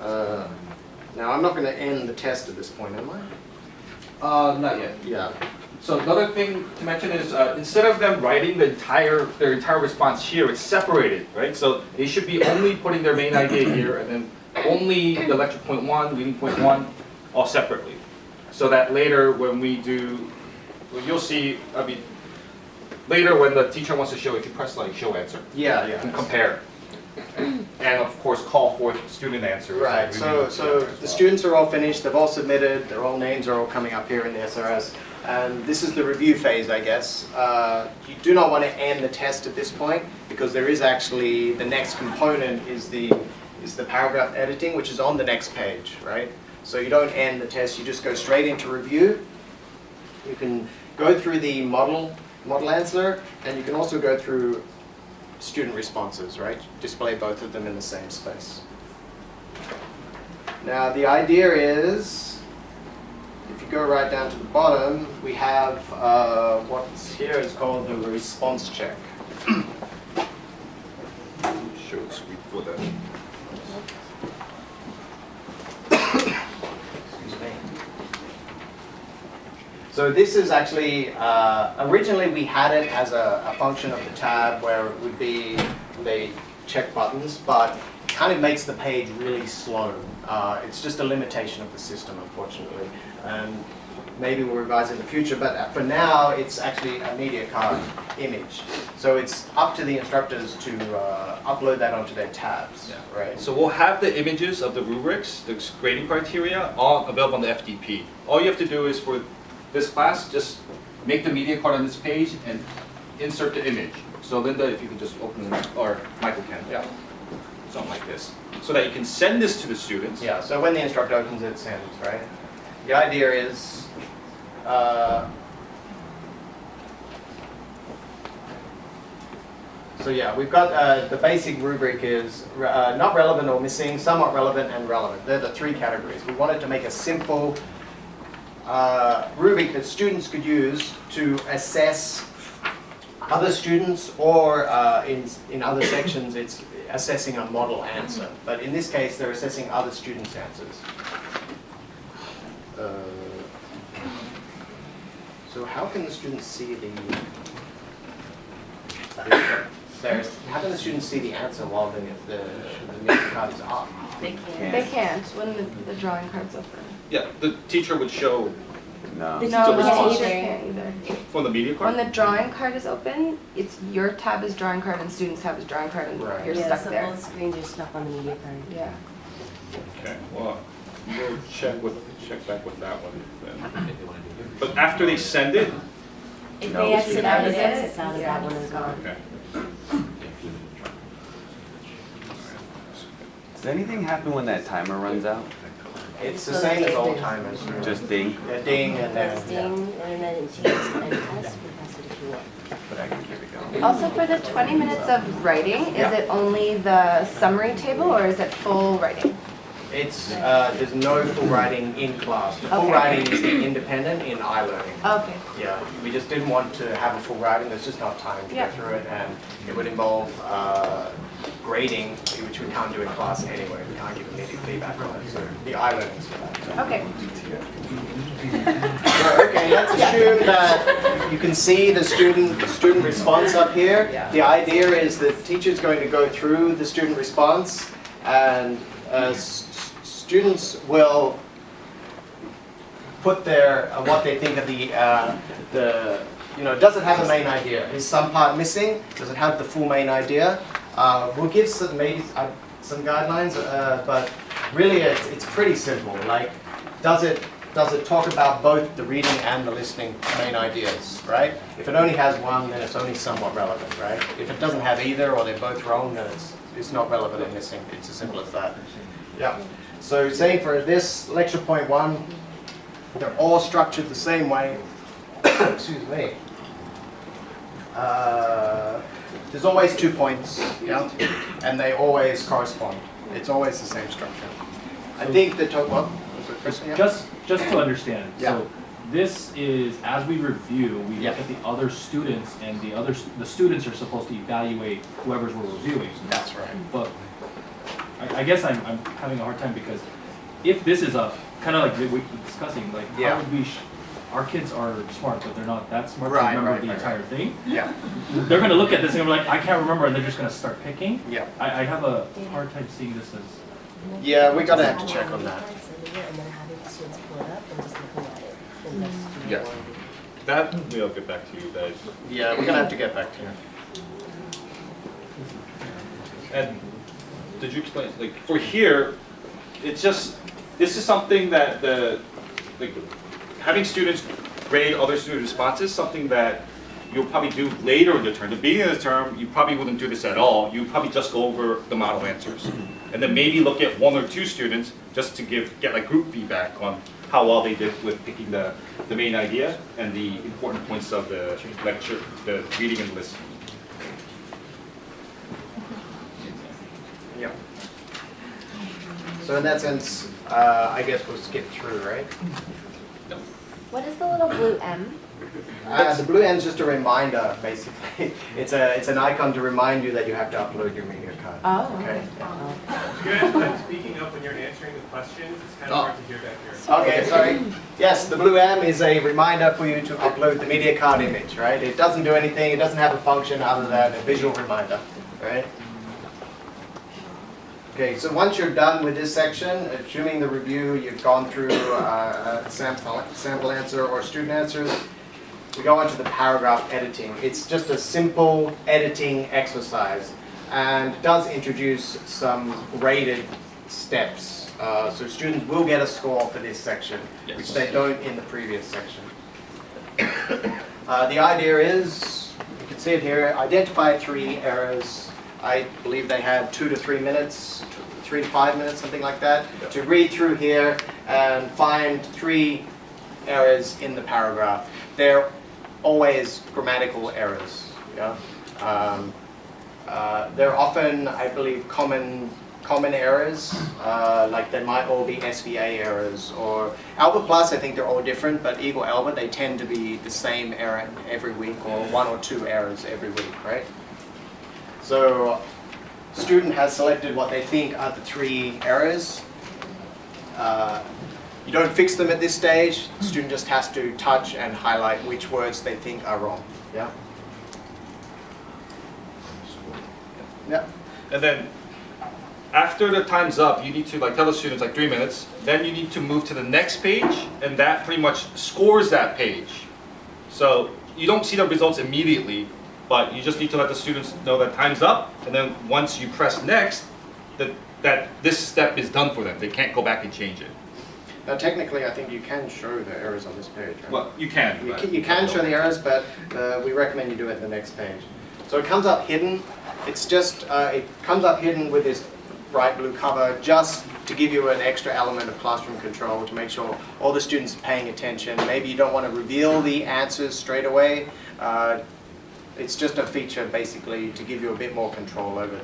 [SPEAKER 5] Now I'm not going to end the test at this point, am I?
[SPEAKER 1] Not yet.
[SPEAKER 5] Yeah.
[SPEAKER 1] So another thing to mention is instead of them writing their entire response here, it's separated, right? So they should be only putting their main idea here, and then only the lecture point 1, reading point 1, all separately. So that later when we do, you'll see, later when the teacher wants to show, if you press like show answer,
[SPEAKER 5] Yeah.
[SPEAKER 1] you can compare. And of course call forth student answers.
[SPEAKER 5] Right, so the students are all finished, they've all submitted, their all names are all coming up here in the SRS. And this is the review phase, I guess. You do not want to end the test at this point, because there is actually, the next component is the paragraph editing, which is on the next page, right? So you don't end the test, you just go straight into review. You can go through the model answer, and you can also go through student responses, right? Display both of them in the same space. Now the idea is, if you go right down to the bottom, we have what's here is called the response check.
[SPEAKER 1] Show screen for that.
[SPEAKER 5] So this is actually, originally we had it as a function of the tab where it would be the check buttons, but it kind of makes the page really slow. It's just a limitation of the system, unfortunately. And maybe we'll revise in the future, but for now it's actually a media card image. So it's up to the instructors to upload that onto their tabs, right?
[SPEAKER 1] So we'll have the images of the rubrics, the grading criteria, all available on the FDP. All you have to do is for this class, just make the media card on this page and insert the image. So Linda, if you can just open it, or Michael can, yeah, something like this, so that you can send this to the students.
[SPEAKER 5] Yeah, so when the instructor opens it, sends, right? The idea is, so yeah, we've got the basic rubric is not relevant or missing, somewhat relevant, and relevant. They're the three categories. We wanted to make a simple rubric that students could use to assess other students, or in other sections it's assessing a model answer. But in this case, they're assessing other students' answers. So how can the students see how can the students see the answer while the memory card is up?
[SPEAKER 7] They can't when the drawing card's open.
[SPEAKER 1] Yeah, the teacher would show
[SPEAKER 4] No.
[SPEAKER 7] No,
[SPEAKER 1] So
[SPEAKER 7] the
[SPEAKER 1] response.
[SPEAKER 7] teacher can't either.
[SPEAKER 1] from the media
[SPEAKER 7] When
[SPEAKER 1] card.
[SPEAKER 7] the drawing card is open, it's your tab is drawing card and students tab is drawing card, and
[SPEAKER 5] Right.
[SPEAKER 7] you're
[SPEAKER 9] Yeah,
[SPEAKER 7] stuck
[SPEAKER 9] so
[SPEAKER 7] there.
[SPEAKER 9] both screens are stuck on the media card.
[SPEAKER 7] Yeah.
[SPEAKER 1] Okay, well, we'll check back with that one then.
[SPEAKER 3] If they wanna do it.
[SPEAKER 1] But after they send it,
[SPEAKER 9] If
[SPEAKER 4] No,
[SPEAKER 9] they exit out, it
[SPEAKER 7] yeah.
[SPEAKER 9] exits out of that one as well.
[SPEAKER 1] okay.
[SPEAKER 4] Does anything happen when that timer runs out?
[SPEAKER 5] It's the same as old timers.
[SPEAKER 4] Just ding,
[SPEAKER 5] Yeah, ding and
[SPEAKER 9] That's
[SPEAKER 5] then.
[SPEAKER 9] Ding, internet, and Teams, and test, we pass it if you want.
[SPEAKER 4] but I can keep it going.
[SPEAKER 7] Also, for the 20 minutes of writing, is it only the summary table or is it full writing?
[SPEAKER 5] It's there's no full writing in class. The full
[SPEAKER 7] Okay.
[SPEAKER 5] writing is the independent in iLearning.
[SPEAKER 7] Okay.
[SPEAKER 5] Yeah, we just didn't want to have a full writing. There's just not time to
[SPEAKER 7] Yeah.
[SPEAKER 5] go through it, and it would involve grading, which we can't do in class anyway. We can't give immediate feedback on it. So the iLearning is for that.
[SPEAKER 7] Okay.
[SPEAKER 5] So, okay, let's assume that you can see the student response up here. The idea is that teacher's going to go through the student response, and students will put their what they think of the does it have a main idea? Is some part missing? Does it have the full main idea? We'll give some maybe some guidelines, but really it's pretty simple. Like, does it talk about both the reading and the listening main ideas, right? If it only has one, then it's only somewhat relevant, right? If it doesn't have either, or they're both wrong, then it's not relevant and missing. It's as simple as that. Yeah. So saying for this lecture point 1, they're all structured the same way. Excuse me. There's always 2 points, yeah, and they always correspond. It's always the same structure. I think the total. Was it Chris? Yeah.
[SPEAKER 8] Just to understand,
[SPEAKER 5] Yeah.
[SPEAKER 8] so this is, as we review, we
[SPEAKER 5] Yeah.
[SPEAKER 8] look at the other students, and the students are supposed to evaluate whoever's we're reviewing.
[SPEAKER 5] That's right.
[SPEAKER 8] But I guess I'm having a hard time, because if this is a, kind of like we were discussing, like,
[SPEAKER 5] Yeah.
[SPEAKER 8] how would we, our kids are smart, but they're not that smart to
[SPEAKER 5] Right,
[SPEAKER 8] remember
[SPEAKER 5] right,
[SPEAKER 8] the
[SPEAKER 5] right,
[SPEAKER 8] entire thing.
[SPEAKER 5] Yeah.
[SPEAKER 8] They're gonna look at this and be like, I can't remember, and they're just gonna start picking.
[SPEAKER 5] Yeah.
[SPEAKER 8] I have a hard time seeing this as,
[SPEAKER 5] Yeah, we're gonna have to check on that.
[SPEAKER 9] And then having the students pull it up and just looking at it. And just do
[SPEAKER 1] Yeah.
[SPEAKER 9] one.
[SPEAKER 1] That, we'll get back to you guys.
[SPEAKER 5] Yeah, we're gonna have to get back to you.
[SPEAKER 1] And did you explain, like, for here, it's just, this is something that like, having students grade other student responses, something that you'll probably do later in the term. The beginning of the term, you probably wouldn't do this at all. You probably just go over the model answers. And then maybe look at 1 or 2 students just to get like group feedback on how well they did with picking the main idea and the important points of the lecture, the reading and listening.
[SPEAKER 5] Yeah. So in that sense, I guess we'll skip through, right?
[SPEAKER 7] What is the little blue M?
[SPEAKER 5] The blue end is just a reminder, basically. It's an icon to remind you that you have to upload your media card.
[SPEAKER 7] Oh,
[SPEAKER 5] Okay.
[SPEAKER 10] You guys mind speaking up when you're answering the questions? It's kind of hard to hear back here.
[SPEAKER 5] Okay, sorry. Yes, the blue M is a reminder for you to upload the media card image, right? It doesn't do anything, it doesn't have a function other than a visual reminder, right? Okay, so once you're done with this section, assuming the review, you've gone through sample answer or student answers, we go on to the paragraph editing. It's just a simple editing exercise and does introduce some graded steps. So students will get a score for this section,
[SPEAKER 1] Yes.
[SPEAKER 5] which they don't in the previous section. The idea is, you can see it here, identify 3 errors. I believe they had 2 to 3 minutes, 3 to 5 minutes, something like that, to read through here and find 3 errors in the paragraph. They're always grammatical errors. Yeah? They're often, I believe, common common errors, like they might all be SVA errors, or Alba Plus, I think they're all different, but Eagle Alba, they tend to be the same error every week, or 1 or 2 errors every week, right? So, student has selected what they think are the 3 errors. You don't fix them at this stage. The student just has to touch and highlight which words they think are wrong. Yeah? Yeah.
[SPEAKER 1] And then after the time's up, you need to tell the students 3 minutes. Then you need to move to the next page, and that pretty much scores that page. So you don't see the results immediately, but you just need to let the students know that time's up. And then once you press next, that this step is done for them. They can't go back and change it.
[SPEAKER 5] Now, technically, I think you can show the errors on this page, right?
[SPEAKER 1] Well, you can.
[SPEAKER 5] You can show the errors, but we recommend you do it in the next page. So it comes up hidden. It's just, it comes up hidden with this bright blue cover just to give you an extra element of classroom control, to make sure all the students are paying attention. Maybe you don't want to reveal the answers straight away. It's just a feature basically to give you a bit more control over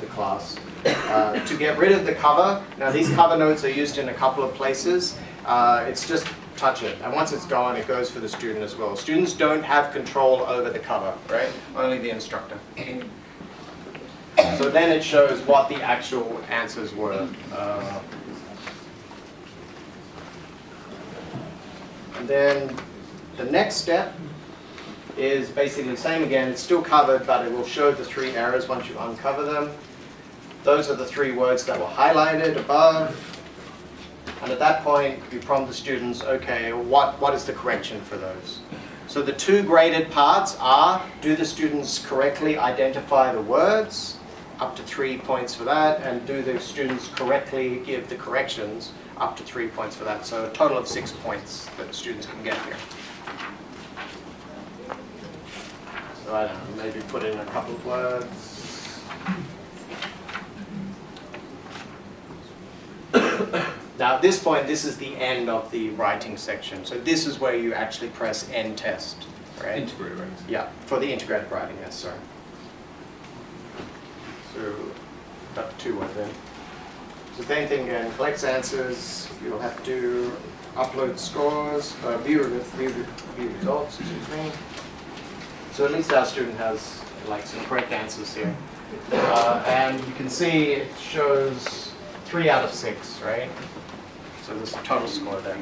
[SPEAKER 5] the class. To get rid of the cover, now these cover notes are used in a couple of places. It's just touch it, and once it's gone, it goes for the student as well. Students don't have control over the cover, right? Only the instructor. So then it shows what the actual answers were. And then the next step is basically the same again. It's still covered, but it will show the 3 errors once you uncover them. Those are the 3 words that were highlighted above. And at that point, you prompt the students, okay, what is the correction for those? So the 2 graded parts are, do the students correctly identify the words? Up to 3 points for that. And do the students correctly give the corrections? Up to 3 points for that. So a total of 6 points that the students can get here. So I don't know, maybe put in a couple of words. Now at this point, this is the end of the writing section. So this is where you actually press end test, right?
[SPEAKER 1] Integrated writing.
[SPEAKER 5] Yeah, for the integrated writing, yes, sorry. So got 2 words then. So same thing again, collects answers. You'll have to upload scores, view results, excuse me. So at least our student has some correct answers here. And you can see it shows 3 out of 6, right? So there's a total score there.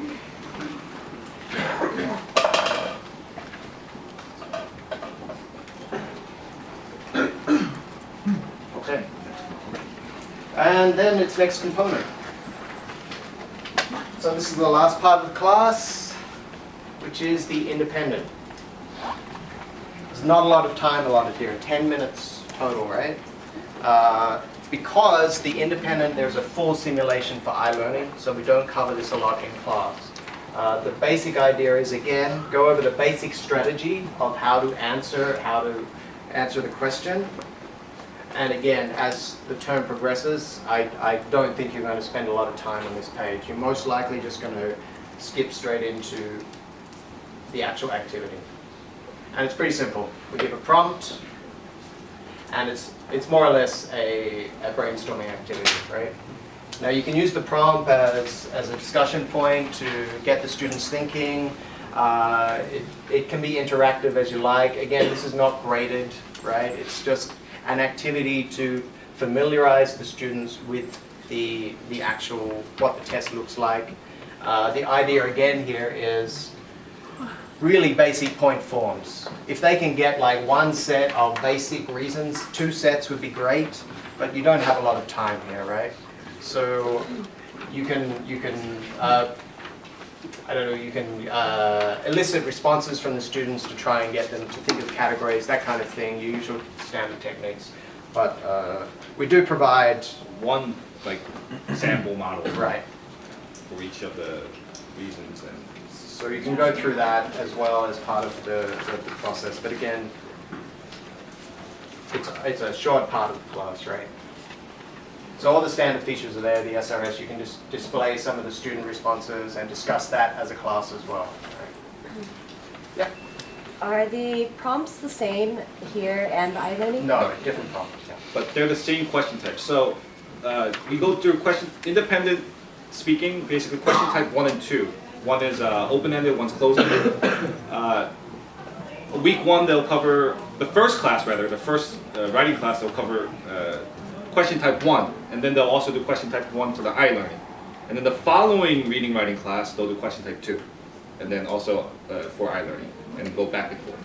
[SPEAKER 5] Okay. And then its next component. So this is the last part of the class, which is the independent. There's not a lot of time allotted here, 10 minutes total, right? Because the independent, there's a full simulation for iLearning, so we don't cover this a lot in class. The basic idea is, again, go over the basic strategy of how to answer the question. And again, as the term progresses, I don't think you're going to spend a lot of time on this page. You're most likely just going to skip straight into the actual activity. And it's pretty simple. We give a prompt, and it's more or less a brainstorming activity, right? Now you can use the prompt as a discussion point to get the students thinking. It can be interactive as you like. Again, this is not graded, right? It's just an activity to familiarize the students with the actual, what the test looks like. The idea again here is really basic point forms. If they can get like 1 set of basic reasons, 2 sets would be great, but you don't have a lot of time here, right? So you can I don't know, you can elicit responses from the students to try and get them to think of categories, that kind of thing, your usual standard techniques. But we do provide
[SPEAKER 1] One sample model
[SPEAKER 5] right.
[SPEAKER 1] for each of the reasons. And
[SPEAKER 5] So you can go through that as well as part of the process. But again, it's a short part of the class, right? So all the standard features are there, the SRS. You can just display some of the student responses and discuss that as a class as well. Right? Yeah?
[SPEAKER 9] Are the prompts the same here and iLearning?
[SPEAKER 5] No, different prompts. Yeah.
[SPEAKER 1] but they're the same question type. So we go through independent speaking, basically question type 1 and 2. One is open-ended, one's closed-ended. Week 1, they'll cover, the first writing class, they'll cover question type 1, and then they'll also do question type 1 for the I-learning. And then the following reading writing class, they'll do question type 2, and then also for I-learning, and go back and forth.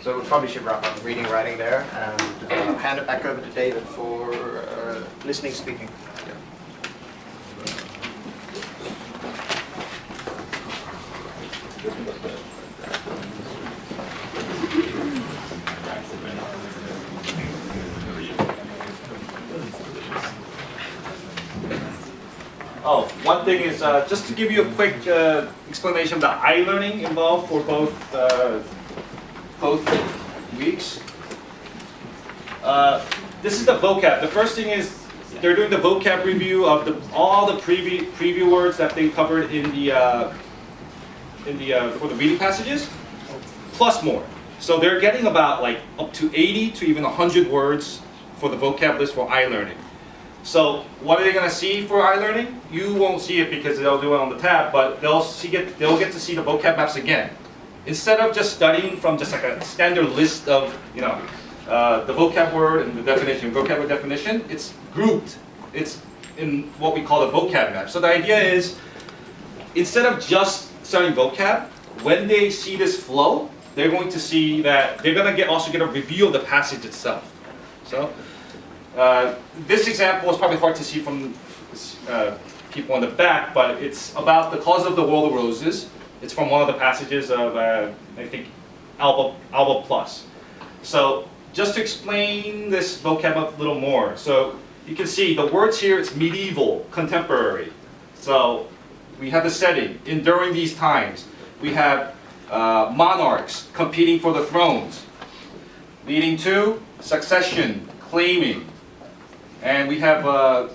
[SPEAKER 5] So we probably should wrap up reading, writing there, and hand it back over to David for listening, speaking.
[SPEAKER 1] Oh, one thing is, just to give you a quick explanation of the I-learning involved for both weeks. This is the vocab. The first thing is they're doing the vocab review of all the preview words that they covered in the for the reading passages, plus more. So they're getting about like up to 80 to even 100 words for the vocab list for I-learning. So what are they going to see for I-learning? You won't see it because they'll do it on the tab, but they'll get to see the vocab maps again. Instead of just studying from just like a standard list of, the vocab word and the definition, vocab word definition, it's grouped. It's in what we call the vocab map. So the idea is, instead of just studying vocab, when they see this flow, they're going to see that they're going to also get a review of the passage itself. So this example is probably hard to see from people in the back, but it's about the cause of the world of roses. It's from one of the passages of, I think, Alba Plus. So just to explain this vocab a little more, so you can see the words here, it's medieval, contemporary. So we have the setting, during these times. We have monarchs competing for the thrones, leading to succession, claiming. And we have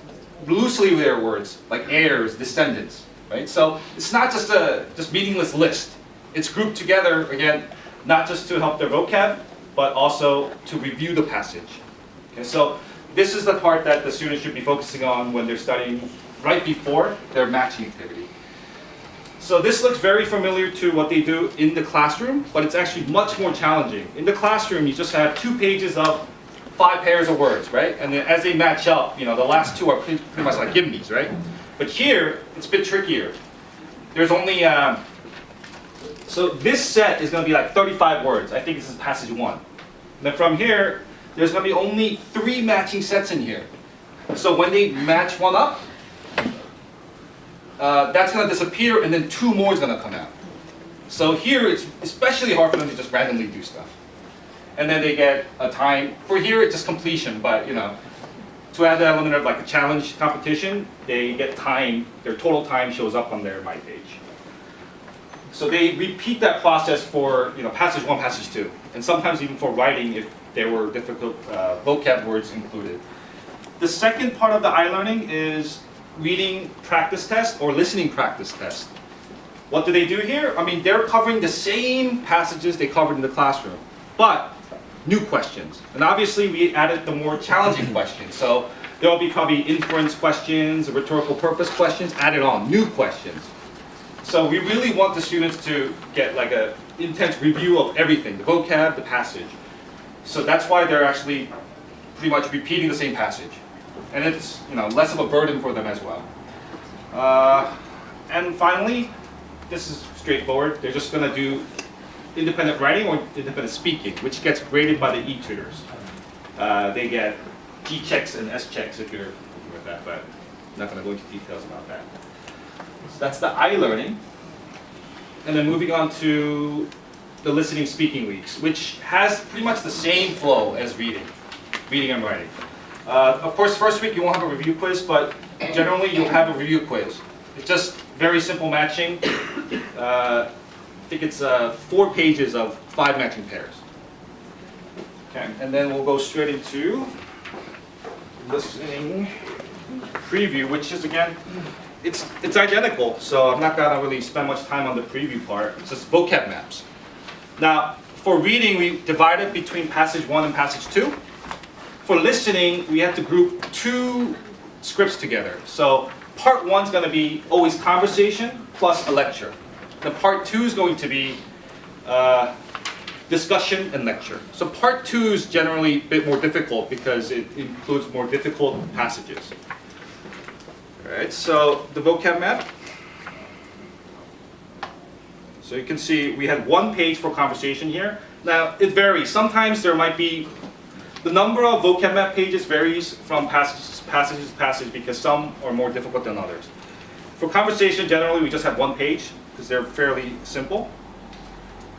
[SPEAKER 1] loosely there words like heirs, descendants, right? So it's not just a meaningless list. It's grouped together, again, not just to help their vocab, but also to review the passage. Okay, so this is the part that the students should be focusing on when they're studying right before their matching activity. So this looks very familiar to what they do in the classroom, but it's actually much more challenging. In the classroom, you just have 2 pages of 5 pairs of words, right? And then as they match up, the last 2 are pretty much like gimmies, right? But here, it's a bit trickier. There's only, so this set is going to be like 35 words. I think this is passage 1. And then from here, there's going to be only 3 matching sets in here. So when they match one up, that's going to disappear, and then 2 more is going to come out. So here, it's especially hard for them to just randomly do stuff. And then they get a time. For here, it's just completion, but to add the element of like a challenge competition, they get time. Their total time shows up on their My page. So they repeat that process for passage 1, passage 2, and sometimes even for writing if there were difficult vocab words included. The second part of the I-learning is reading practice test or listening practice test. What do they do here? I mean, they're covering the same passages they covered in the classroom, but new questions. And obviously we added the more challenging questions. So there will be probably inference questions, rhetorical purpose questions added on, new questions. So we really want the students to get like an intense review of everything, the vocab, the passage. So that's why they're actually pretty much repeating the same passage. And it's less of a burden for them as well. And finally, this is straightforward. They're just going to do independent writing or independent speaking, which gets graded by the e-tutors. They get G checks and S checks if you're looking with that, but I'm not going to go into details about that. So that's the I-learning. And then moving on to the listening speaking weeks, which has pretty much the same flow as reading and writing. Of course, first week you won't have a review quiz, but generally you'll have a review quiz. It's just very simple matching. I think it's 4 pages of 5 matching pairs. Okay, and then we'll go straight into listening preview, which is again, it's identical. So I'm not gonna really spend much time on the preview part. It's just vocab maps. Now, for reading, we divide it between passage 1 and passage 2. for listening, we have to group 2 scripts together. So part 1 is going to be always conversation plus a lecture. The part 2 is going to be discussion and lecture. So part 2 is generally a bit more difficult because it includes more difficult passages. All right, so the vocab map. So you can see we had 1 page for conversation here. Now it varies. Sometimes there might be, the number of vocab map pages varies from passage to passage because some are more difficult than others. For conversation, generally we just have 1 page because they're fairly simple.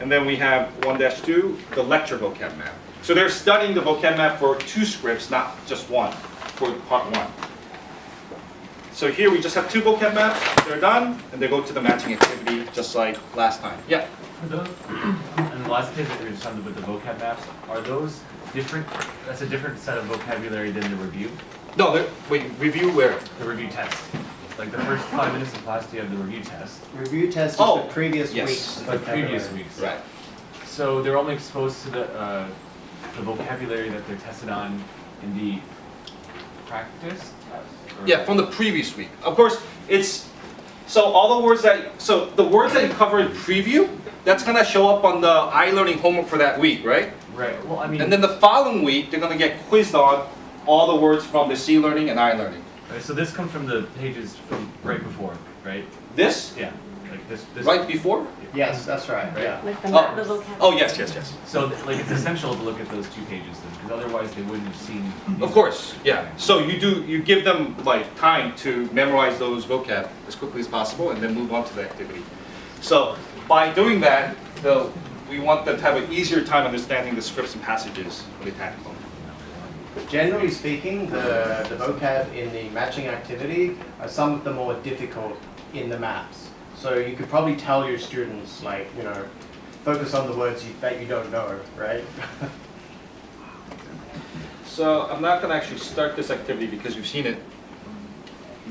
[SPEAKER 1] And then we have 1-2, the lecture vocab map. So they're studying the vocab map for 2 scripts, not just 1, for part 1. So here we just have 2 vocab maps, they're done, and they go to the matching activity just like last time. Yeah?
[SPEAKER 3] For those, and the last page that we were just on with the vocab maps, are those different, that's a different set of vocabulary than the review?
[SPEAKER 1] No, wait, review where?
[SPEAKER 3] The review test. Like the first 5 minutes of class, you have the review test.
[SPEAKER 5] Review test is
[SPEAKER 1] Oh,
[SPEAKER 5] the previous
[SPEAKER 1] yes.
[SPEAKER 5] week's
[SPEAKER 3] Like previous
[SPEAKER 5] vocabulary.
[SPEAKER 3] weeks.
[SPEAKER 1] Right.
[SPEAKER 3] So they're only exposed to the vocabulary that they're tested on in the practice test? Or-
[SPEAKER 1] Yeah, from the previous week. Of course, it's, so all the words that, so the words that you cover in preview, that's gonna show up on the iLearning homework for that week, right?
[SPEAKER 3] Right, well, I mean.
[SPEAKER 1] And then the following week, they're gonna get quizzed on all the words from the C-Learning and iLearning.
[SPEAKER 3] Right, so this comes from the pages from right before, right?
[SPEAKER 1] This,
[SPEAKER 3] Yeah, like this.
[SPEAKER 1] right before?
[SPEAKER 5] Yes, that's right, yeah.
[SPEAKER 7] Like the
[SPEAKER 1] Oh.
[SPEAKER 7] the vocab.
[SPEAKER 1] Oh, yes.
[SPEAKER 3] So like it's essential to look at those 2 pages then, because otherwise they wouldn't have seen.
[SPEAKER 1] Of course, yeah. So you give them like time to memorize those vocab as quickly as possible and then move on to the activity. So by doing that, we want them to have an easier time understanding the scripts and passages when they tackle them.
[SPEAKER 5] Generally speaking, the vocab in the matching activity are some of the more difficult in the maps. So you could probably tell your students, like, you know, focus on the words that you don't know, right?
[SPEAKER 1] So I'm not going to actually start this activity because you've seen it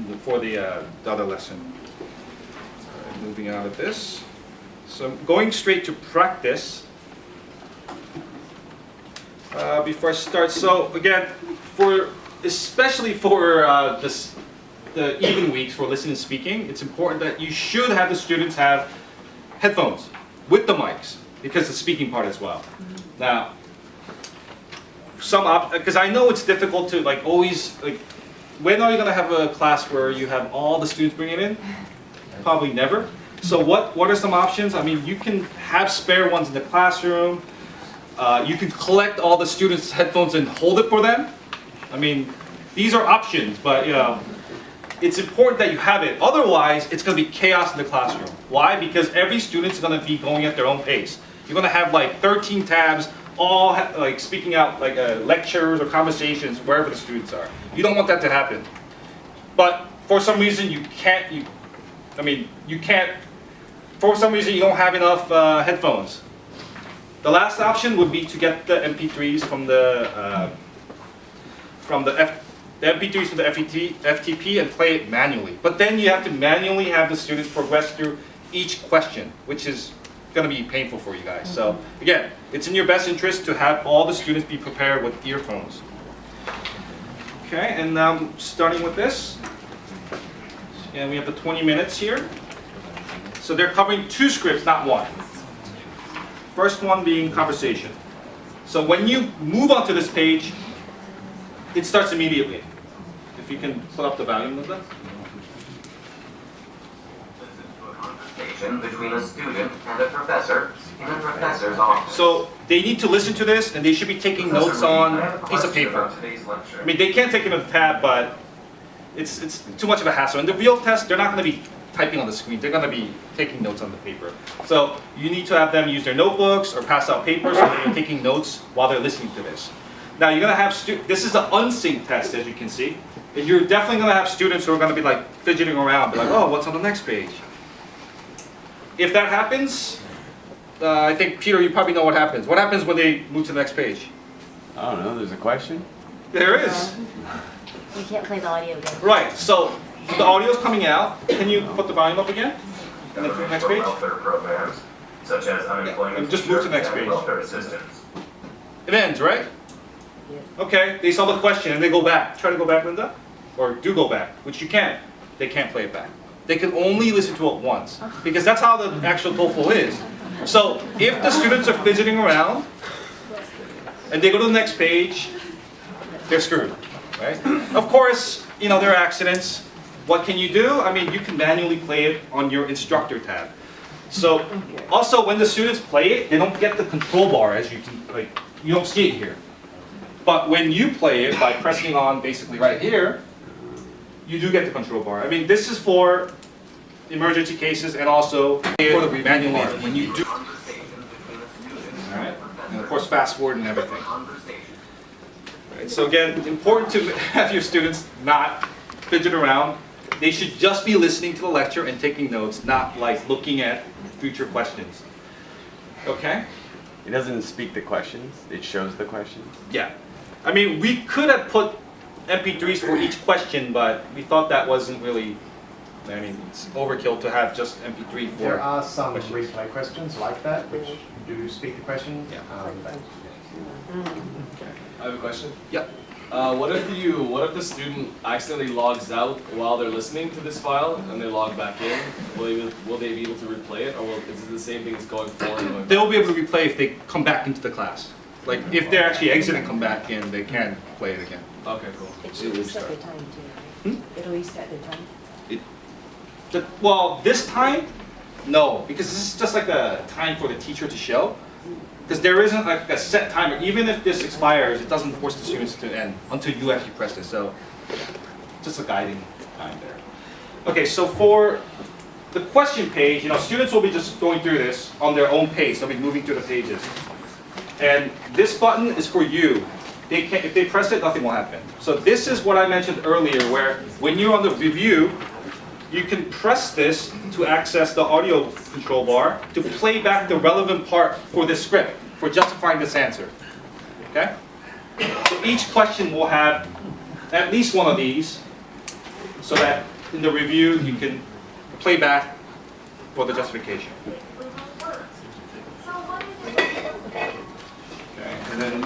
[SPEAKER 1] before the other lesson. So moving out of this. So I'm going straight to practice. Before I start, so again, especially for the even weeks for listening and speaking, it's important that you should have the students have headphones with the mics because the speaking part as well. Now, because I know it's difficult to like always like. When are you going to have a class where you have all the students bring it in? Probably never. So what are some options? I mean, you can have spare ones in the classroom. You can collect all the students' headphones and hold it for them. I mean, these are options, but you know, it's important that you have it. Otherwise, it's going to be chaos in the classroom. Why? Because every student's going to be going at their own pace. You're going to have like 13 tabs, all like speaking out like lectures or conversations wherever the students are. You don't want that to happen. But for some reason, you can't. For some reason, you don't have enough headphones. The last option would be to get the MP3s from the MP3s from the FTP and play it manually. But then you have to manually have the students progress through each question, which is going to be painful for you guys. So again, it's in your best interest to have all the students be prepared with earphones. Okay, and now starting with this, and we have the 20 minutes here. So they're covering 2 scripts, not 1. First one being conversation. So when you move onto this page, it starts immediately. If you can put up the volume of that.
[SPEAKER 11] Conversation between a student and a professor in a professor's office.
[SPEAKER 1] So they need to listen to this and they should be taking notes on a piece of paper. I mean, they can take it on the tab, but it's too much of a hassle. In the real test, they're not going to be typing on the screen. They're going to be taking notes on the paper. So you need to have them use their notebooks or pass out papers so they're taking notes while they're listening to this. Now you're going to have this is an unsynced test, as you can see. And you're definitely going to have students who are going to be like fidgeting around, be like, oh, what's on the next page? If that happens, I think, Peter, you probably know what happens. What happens when they move to the next page?
[SPEAKER 4] I don't know, there's a question?
[SPEAKER 1] There is.
[SPEAKER 9] We can't play the audio again.
[SPEAKER 1] Right, so the audio's coming out. Can you put the volume up again? And then to the next page?
[SPEAKER 11] Welfare programs, such as unemployment
[SPEAKER 1] and just move to the next
[SPEAKER 11] insurance
[SPEAKER 1] page.
[SPEAKER 11] and welfare assistance.
[SPEAKER 1] It ends, right? Okay, they saw the question and they go back. Try to go back, Linda? Or do go back, which you can't. They can't play it back. They can only listen to it once, because that's how the actual TOEFL is. So if the students are fidgeting around and they go to the next page, they're screwed, right? Of course, you know, there are accidents. What can you do? I mean, you can manually play it on your instructor tab. So also when the students play it, they don't get the control bar, as you can, like, you don't see it here. But when you play it by pressing on basically right here, you do get the control bar. I mean, this is for emergency cases and also for the manual when you do. Alright, and of course fast forward and everything. Right, so again, it's important to have your students not fidget around. They should just be listening to the lecture and taking notes, not like looking at future questions. Okay?
[SPEAKER 4] It doesn't speak the questions, it shows the questions.
[SPEAKER 1] Yeah. I mean, we could have put MP3s for each question, but we thought that wasn't really, I mean, it's overkill to have just MP3 for
[SPEAKER 5] There are some
[SPEAKER 1] questions.
[SPEAKER 5] replay questions like that, which do speak the question.
[SPEAKER 1] Yeah.
[SPEAKER 12] I have a question.
[SPEAKER 1] Yep.
[SPEAKER 12] What if the student accidentally logs out while they're listening to this file and they log back in? Will they be able to replay it, or is it the same thing as going forward? And going
[SPEAKER 1] They'll be able to replay if they come back into the class. Like, if they're actually exiting and come back in, they can play it again.
[SPEAKER 12] Okay, cool.
[SPEAKER 9] It should reset the time too, right? It'll reset the time.
[SPEAKER 1] Well, this time, no, because this is just like a time for the teacher to show. Because there isn't like a set timer. Even if this expires, it doesn't force the students to end until you actually press it. So, just a guiding time there. Okay, so for the question page, you know, students will be just going through this on their own pace. They'll be moving through the pages. And this button is for you. If they press it, nothing will happen. So this is what I mentioned earlier, where when you're on the review, you can press this to access the audio control bar to play back the relevant part for this script, for justifying this answer. Okay? So each question will have at least one of these, so that in the review you can play back for the justification. Okay, and then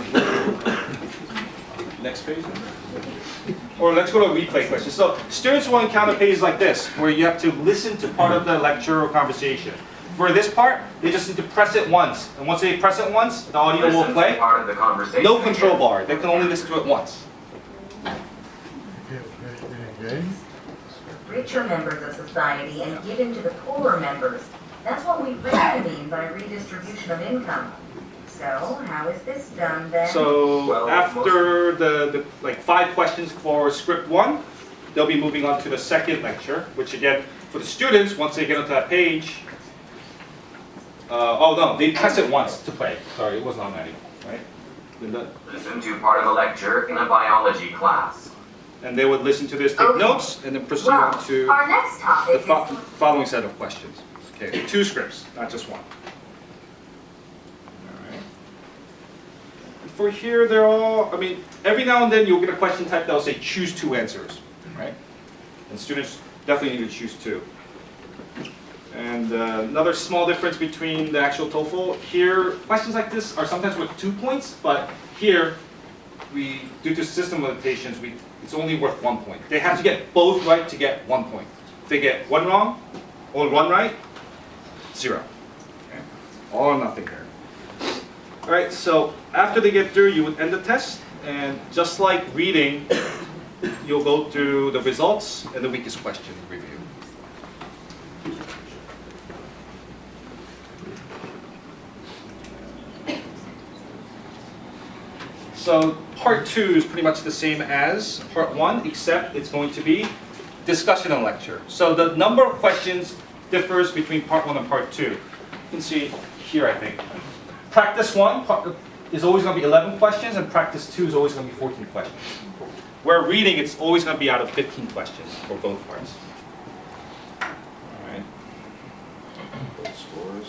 [SPEAKER 1] next page. Or let's go to a replay question. So students will encounter pages like this, where you have to listen to part of the lecture or conversation. For this part, they just need to press it once. And once they press it once, the audio will play.
[SPEAKER 11] Part of the conversation.
[SPEAKER 1] No control bar. They can only listen to it once.
[SPEAKER 13] Richer members of society and given to the poorer members. That's what we really mean by redistribution of income. So, how is this done then?
[SPEAKER 1] So after the like 5 questions for script 1, they'll be moving on to the second lecture, which again, for the students, once they get onto that page, oh no, they press it once to play. Sorry, it wasn't automatic, right? Linda?
[SPEAKER 11] Listen to part of a lecture in a biology class.
[SPEAKER 1] And they would listen to this, take notes, and then proceed
[SPEAKER 13] Well,
[SPEAKER 1] on to
[SPEAKER 13] our next topic
[SPEAKER 1] the following set of questions. Okay, 2 scripts, not just 1. For here, they're all, I mean, every now and then you'll get a question type that'll say choose 2 answers, right? And students definitely need to choose 2. And another small difference between the actual TOEFL, here, questions like this are sometimes worth 2 points, but here, due to system limitations, it's only worth 1 point. They have to get both right to get 1 point. If they get 1 wrong, or 1 right, 0. Okay? All or nothing here. Alright, so after they get through, you would end the test, and just like reading, you'll go through the results and the weakest question review. So part 2 is pretty much the same as part 1, except it's going to be discussion and lecture. So the number of questions differs between part 1 and part 2. You can see here, I think. Practice 1 is always going to be 11 questions, and practice 2 is always going to be 14 questions. Where reading, it's always going to be out of 15 questions for both parts. All right. Both scores.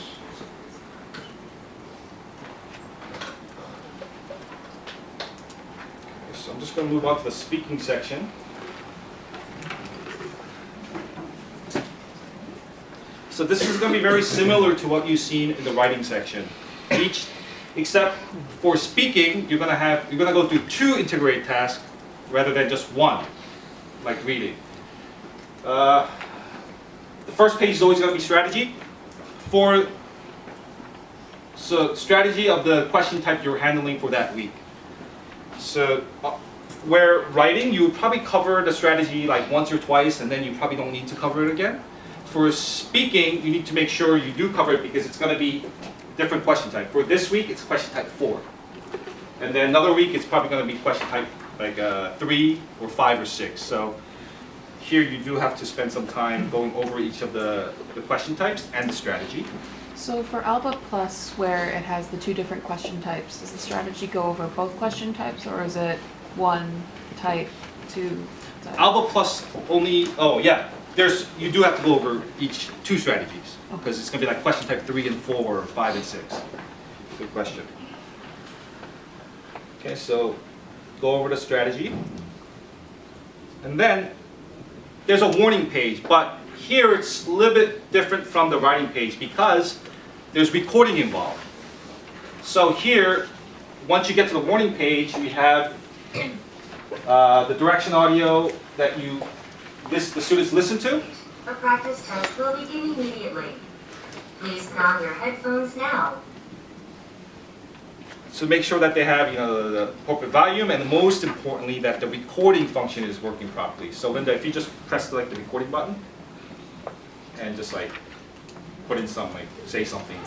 [SPEAKER 1] Okay, so I'm just going to move on to the speaking section. So this is going to be very similar to what you've seen in the writing section. Each except for speaking, you're gonna go through 2 integrated tasks rather than just 1, like reading. The first page is always gonna be strategy. So strategy of the question type you're handling for that week. So where writing, you would probably cover the strategy like once or twice, and then you probably don't need to cover it again. For speaking, you need to make sure you do cover it because it's going to be different question type. For this week, it's question type 4. And then another week, it's probably going to be question type like 3 or 5 or 6. So here you do have to spend some time going over each of the question types and the strategy.
[SPEAKER 2] So for Alba Plus, where it has the 2 different question types, does the strategy go over both question types, or is it 1 type, 2 type?
[SPEAKER 1] Alba Plus only, oh yeah, you do have to go over each 2 strategies, because it's going to be like question type 3 and 4 or 5 and 6. Good question. Okay, so go over the strategy. And then there's a warning page, but here it's a little bit different from the writing page because there's recording involved. So here, once you get to the warning page, we have the direction audio that the students listen to.
[SPEAKER 13] A practice test will begin immediately. Please put on your headphones now.
[SPEAKER 1] So make sure that they have, the appropriate volume, and most importantly, that the recording function is working properly. So Linda, if you just press the recording button, and just put in something, say something.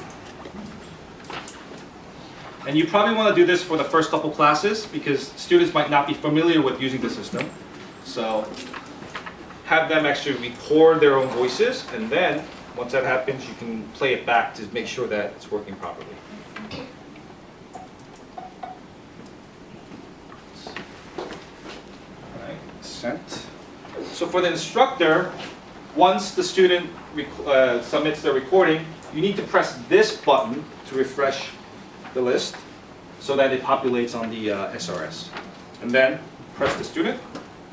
[SPEAKER 1] And you probably want to do this for the first couple classes because students might not be familiar with using the system. So have them actually record their own voices, and then once that happens, you can play it back to make sure that it's working properly. Sent. So for the instructor, once the student submits their recording, you need to press this button to refresh the list so that it populates on the SRS. And then press the student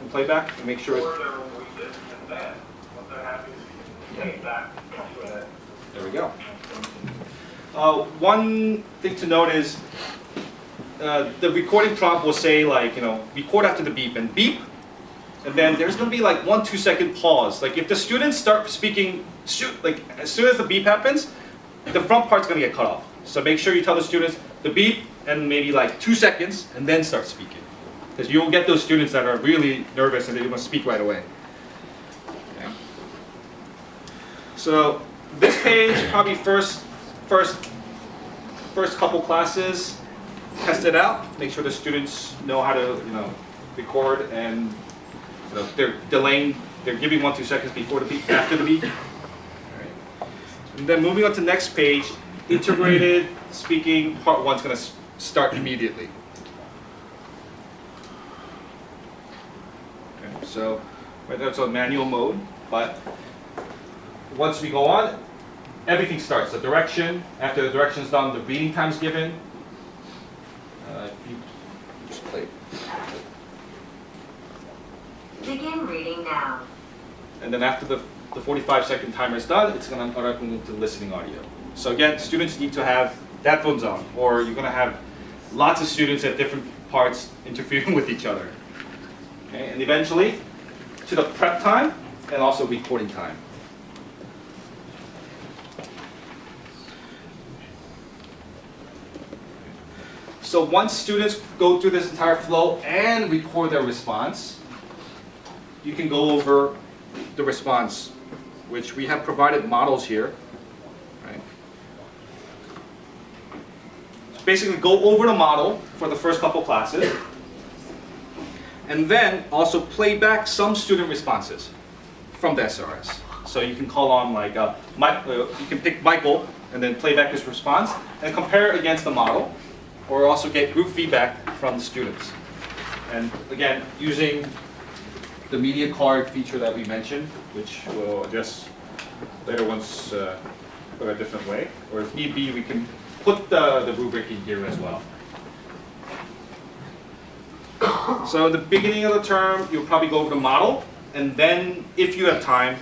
[SPEAKER 1] and play back and make sure there we go. One thing to note is the recording prompt will say record after the beep, and beep. And then there's going to be 1-2 second pause. If the students start speaking, as soon as the beep happens, the front part's going to get cut off. So make sure you tell the students the beep and maybe 2 seconds, and then start speaking. Because you'll get those students that are really nervous and they want to speak right away. Okay. So this page, probably first couple classes, test it out. Make sure the students know how to record, and they're delaying, they're giving 1-2 seconds before the beep, after the beep. Right. And then moving on to the next page, integrated speaking, part 1 is going to start immediately. Okay, so right now it's on manual mode, but once we go on, everything starts. The direction, after the direction is done, the reading time is given. If you just play it.
[SPEAKER 13] Begin reading now.
[SPEAKER 1] And then after the 45-second timer is done, it's going to automatically move to listening audio. So again, students need to have headphones on, or you're going to have lots of students at different parts interfering with each other. Okay, and eventually to the prep time and also recording time. So once students go through this entire flow and record their response, you can go over the response, which we have provided models here. Right? So basically go over the model for the first couple classes, and then also play back some student responses from the SRS. So you can call on you can pick Michael and then play back his response and compare it against the model, or also get group feedback from the students. And again, using the media card feature that we mentioned, which we'll address later once put a different way, or if need be, we can put the rubric in here as well. So in the beginning of the term, you'll probably go over the model, and then if you have time,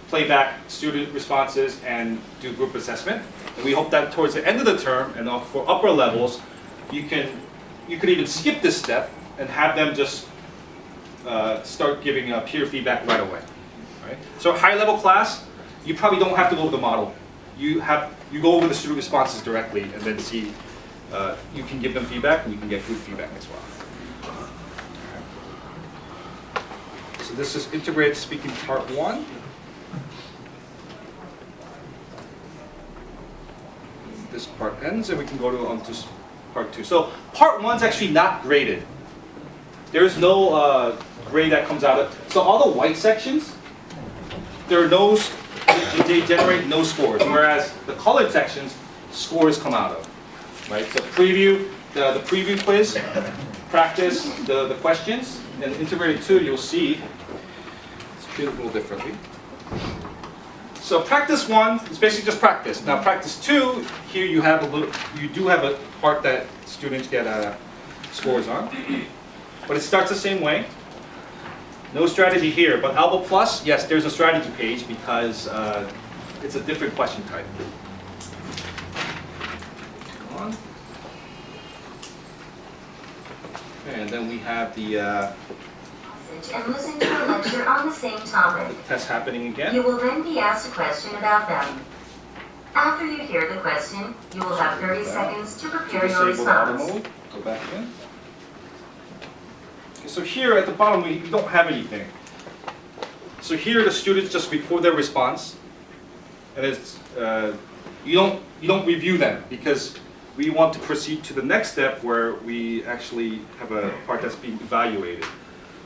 [SPEAKER 1] play back student responses and do group assessment. And we hope that towards the end of the term and for upper levels, you could even skip this step and have them just start giving peer feedback right away. Right? So high level class, you probably don't have to go over the model. You go over the student responses directly and then see, you can give them feedback and you can get group feedback as well. So this is integrated speaking part 1. This part ends and we can go on to part 2. So part 1 is actually not graded. There's no grade that comes out of, so all the white sections, there are no, they generate no scores, whereas the colored sections, scores come out of, right? So preview, the preview quiz, practice, the questions, and integrated 2, you'll see, it's treated a little differently. So practice 1 is basically just practice. Now practice 2, here you do have a part that students get scores on, but it starts the same way. No strategy here, but Alba Plus, yes, there's a strategy page because it's a different question type. Come on. Okay, and then we have the
[SPEAKER 13] And listen to a lecture on the same topic.
[SPEAKER 1] test happening again.
[SPEAKER 13] You will then be asked a question about them. After you hear the question, you will have 30 seconds to prepare your
[SPEAKER 1] Disable auto
[SPEAKER 13] response.
[SPEAKER 1] mode. Go back in. Okay, so here at the bottom we don't have anything. So here the students just record their response, and it's you don't review them because we want to proceed to the next step where we actually have a part that's being evaluated.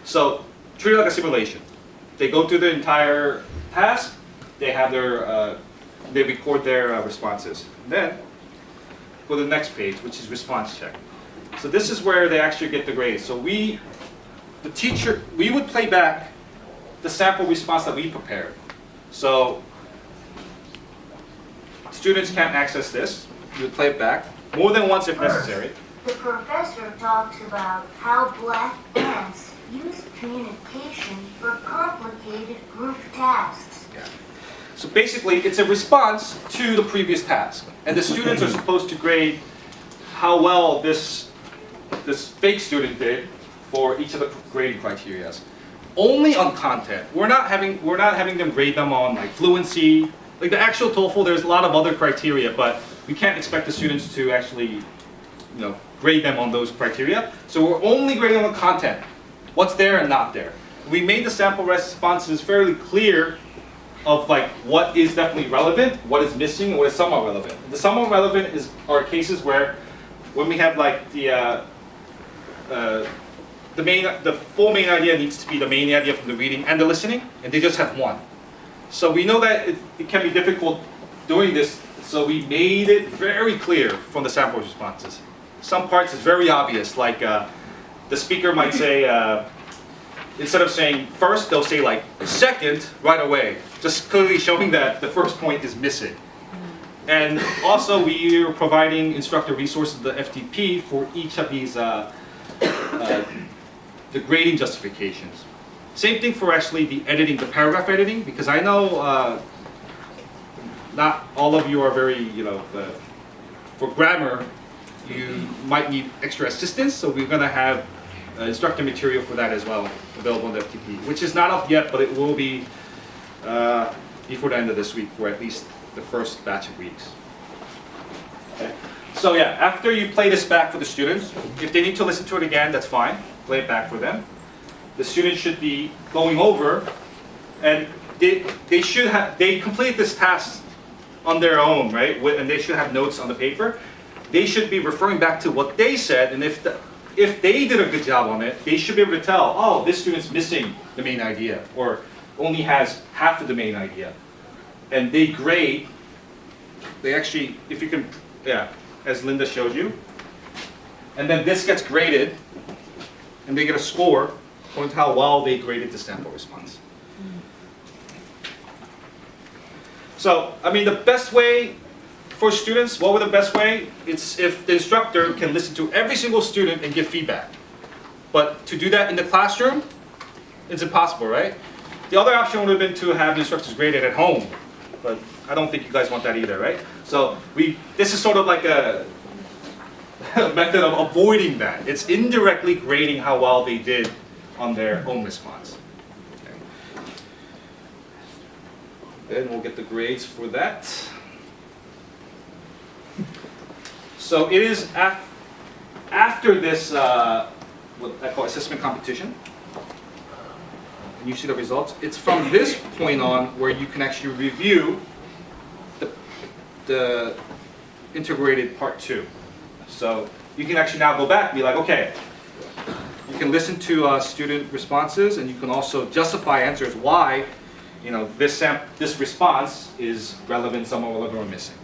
[SPEAKER 1] So treat it like a simulation. They go through the entire task. They have their they record their responses. Then go to the next page, which is response check. So this is where they actually get the grades. So we would play back the sample response that we prepared. So students can't access this. You would play it back more than once if necessary.
[SPEAKER 14] The professor talks about how black ants use communication for complicated group tasks.
[SPEAKER 1] Yeah. So basically, it's a response to the previous task, and the students are supposed to grade how well this fake student did for each of the grading criteria. Only on content. We're not having them grade them on like fluency, like the actual TOEFL. There's a lot of other criteria, but we can't expect the students to actually, grade them on those criteria. So we're only grading on the content, what's there and not there. We made the sample responses fairly clear of like what is definitely relevant, what is missing, and what is somewhat relevant. The somewhat relevant are cases where when we have like the full main idea needs to be the main idea from the reading and the listening, and they just have one. So we know that it can be difficult doing this, so we made it very clear from the sample responses. Some parts is very obvious, like the speaker might say, instead of saying first, they'll say like second right away, just clearly showing that the first point is missing. And also we are providing instructor resources, the FTP, for each of these the grading justifications. Same thing for actually the editing, the paragraph editing, because I know not all of you are very, for grammar, you might need extra assistance, so we're going to have instructor material for that as well, available on the FTP, which is not up yet, but it will be before the end of this week for at least the first batch of weeks. Okay. So yeah, after you play this back for the students, if they need to listen to it again, that's fine. Play it back for them. The students should be going over, and they complete this task on their own, right? And they should have notes on the paper. They should be referring back to what they said, and if they did a good job on it, they should be able to tell, oh, this student's missing the main idea, or only has half of the main idea. And they grade, they actually, if you can, as Linda showed you, and then this gets graded, and they get a score according to how well they graded the sample response. So, I mean, the best way for students, what would the best way? It's if the instructor can listen to every single student and give feedback. But to do that in the classroom, it's impossible, right? The other option would have been to have the instructors graded at home, but I don't think you guys want that either, right? So this is sort of like a method of avoiding that. It's indirectly grading how well they did on their own response. Okay. Then we'll get the grades for that. So it is after this, what I call assessment competition. And you see the results. It's from this point on where you can actually review the integrated part 2. So you can actually now go back and be like, okay, you can listen to student responses, and you can also justify answers why, this response is relevant, somewhat relevant, or missing.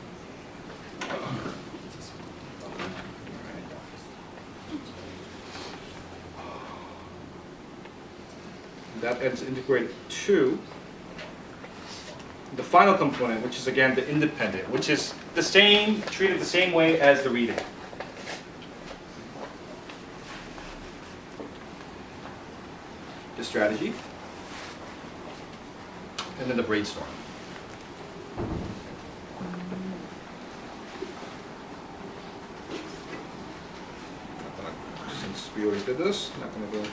[SPEAKER 1] That ends integrated 2. The final component, which is again the independent, which is the same, treated the same way as the reading. The strategy, and then the brainstorm. Since we already did this, I'm not going to go into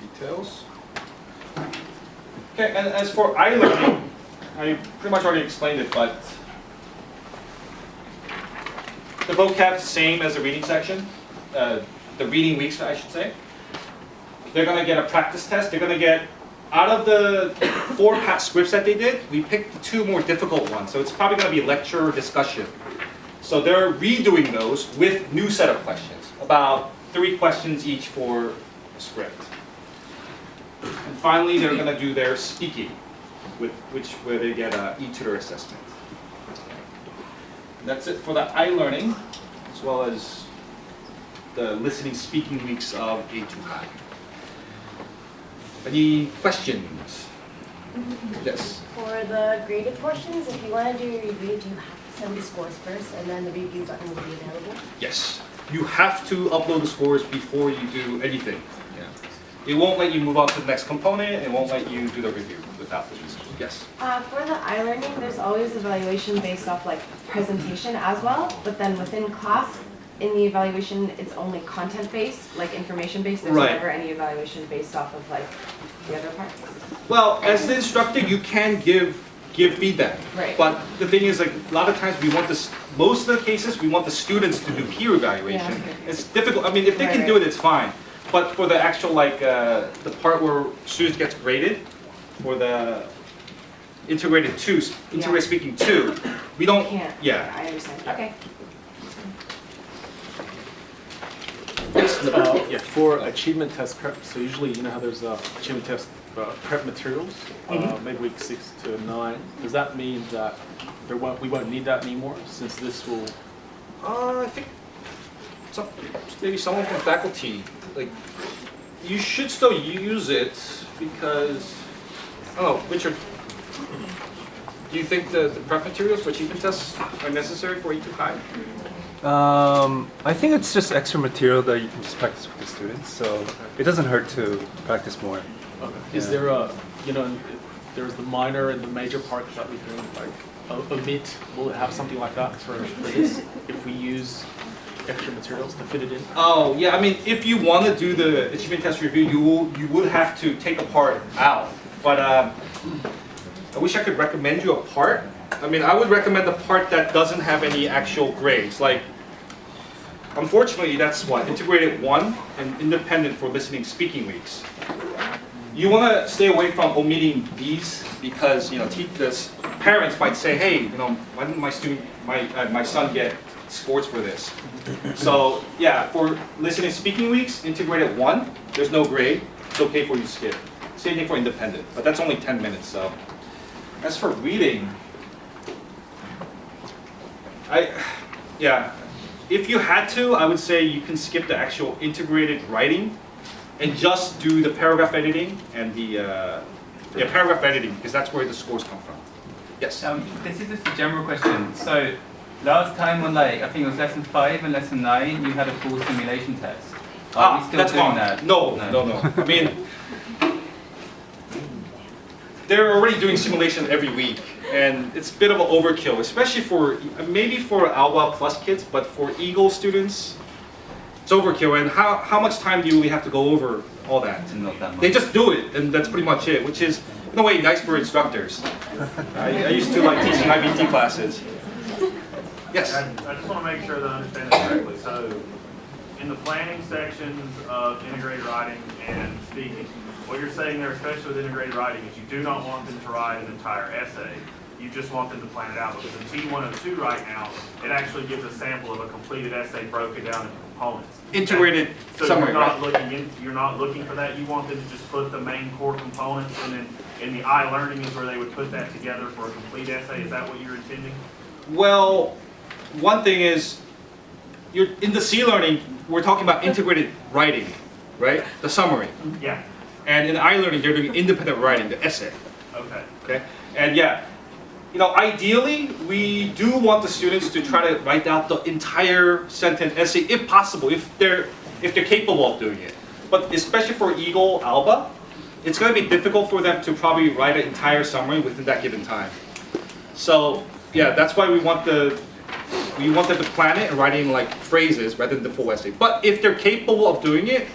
[SPEAKER 1] details. Okay, and as for iLearning, I pretty much already explained it, but the vocab's the same as the reading section, the reading weeks, I should say. They're going to get a practice test. They're going to get, out of the 4 past scripts that they did, we picked the 2 more difficult ones. So it's probably going to be lecture or discussion. So they're redoing those with new set of questions, about 3 questions each for a script. And finally, they're going to do their speaking, where they get an e-tutor assessment. And that's it for the iLearning, as well as the listening speaking weeks of A2I. Any questions? Yes.
[SPEAKER 9] For the graded portions, if you want to do your review, do you have to send the scores first, and then the review button will be available?
[SPEAKER 1] Yes. You have to upload the scores before you do anything. It won't let you move on to the next component. It won't let you do the review without the scores. Yes.
[SPEAKER 7] For the iLearning, there's always evaluation based off like presentation as well, but then within class, in the evaluation, it's only content-based, like information-based. There's
[SPEAKER 1] Right.
[SPEAKER 7] never any evaluation based off of like the other parts.
[SPEAKER 1] Well, as the instructor, you can give feedback.
[SPEAKER 7] Right.
[SPEAKER 1] But the thing is, like, a lot of times we want this. Most of the cases, we want the students to do peer evaluation.
[SPEAKER 7] Yeah.
[SPEAKER 1] It's difficult. I mean, if they can do it, it's fine. But for the actual, like, the part where students gets graded, for the integrated speaking 2, we don't.
[SPEAKER 7] Can't.
[SPEAKER 1] Yeah.
[SPEAKER 7] I understand. Okay.
[SPEAKER 15] Yeah, for achievement test prep, so usually you know how there's achievement test prep materials, midweek 6 to 9. Does that mean that we won't need that anymore since this will?
[SPEAKER 1] I think maybe someone from faculty, like, you should still use it because, oh, Richard, do you think the prep materials for achievement tests are necessary for E2
[SPEAKER 16] I think it's just extra material that you can just practice with the students, so it doesn't hurt to practice more.
[SPEAKER 15] Okay. Is there a, there's the minor and the major part that we can like omit? Will it have something like that for this if we use extra materials to fit it in?
[SPEAKER 1] Oh yeah, I mean, if you want to do the achievement test review, you would have to take a part out. But I wish I could recommend you a part. I mean, I would recommend the part that doesn't have any actual grades. Like, unfortunately, that's what, integrated 1 and independent for listening speaking weeks. You want to stay away from omitting these because, the parents might say, hey, why didn't my son get scores for this? So yeah, for listening speaking weeks, integrated 1, there's no grade. It's okay for you to skip. Same thing for independent, but that's only 10 minutes. So as for reading, if you had to, I would say you can skip the actual integrated writing and just do the paragraph editing and the paragraph editing, because that's where the scores come from. Yes?
[SPEAKER 6] This is just a general question. So last time on, I think it was lesson 5 and lesson 9, you had a full simulation test. Are we still
[SPEAKER 1] that's
[SPEAKER 6] doing
[SPEAKER 1] gone.
[SPEAKER 6] that?
[SPEAKER 1] No. I mean, they're already doing simulation every week, and it's a bit of an overkill, especially for maybe for Alba Plus kids, but for Eagle students, it's overkill. And how much time do we have to go over all that? They just do it, and that's pretty much it, which is in a way nice for instructors. I used to like teaching IBT classes. Yes.
[SPEAKER 17] I just want to make sure that I understand it correctly. So, in the planning sections of integrated writing and speaking, what you're saying there, especially with integrated writing, is you do not want them to write an entire essay. You just want them to plan it out. Because in T102 right now, it actually gives a sample of a completed essay broken down into components.
[SPEAKER 1] Integrated
[SPEAKER 17] so
[SPEAKER 1] summary,
[SPEAKER 17] you're not looking for that. You want them to just put the main core components, and then in the iLearning is where they would put that together for a complete essay. Is that what you're intending?
[SPEAKER 1] Well, one thing is, you're in the C-Learning, we're talking about integrated writing, right? The summary.
[SPEAKER 17] Yeah.
[SPEAKER 1] And in iLearning, they're doing independent writing, the essay.
[SPEAKER 17] Okay.
[SPEAKER 1] Okay. And yeah, you know, ideally, we do want the students to try to write out the entire sentence essay, if possible, if they're capable of doing it. But especially for Eagle Alba, it's going to be difficult for them to probably write an entire summary within that given time. So yeah, that's why we want them to plan it and write in like phrases rather than the full essay. But if they're capable of doing it,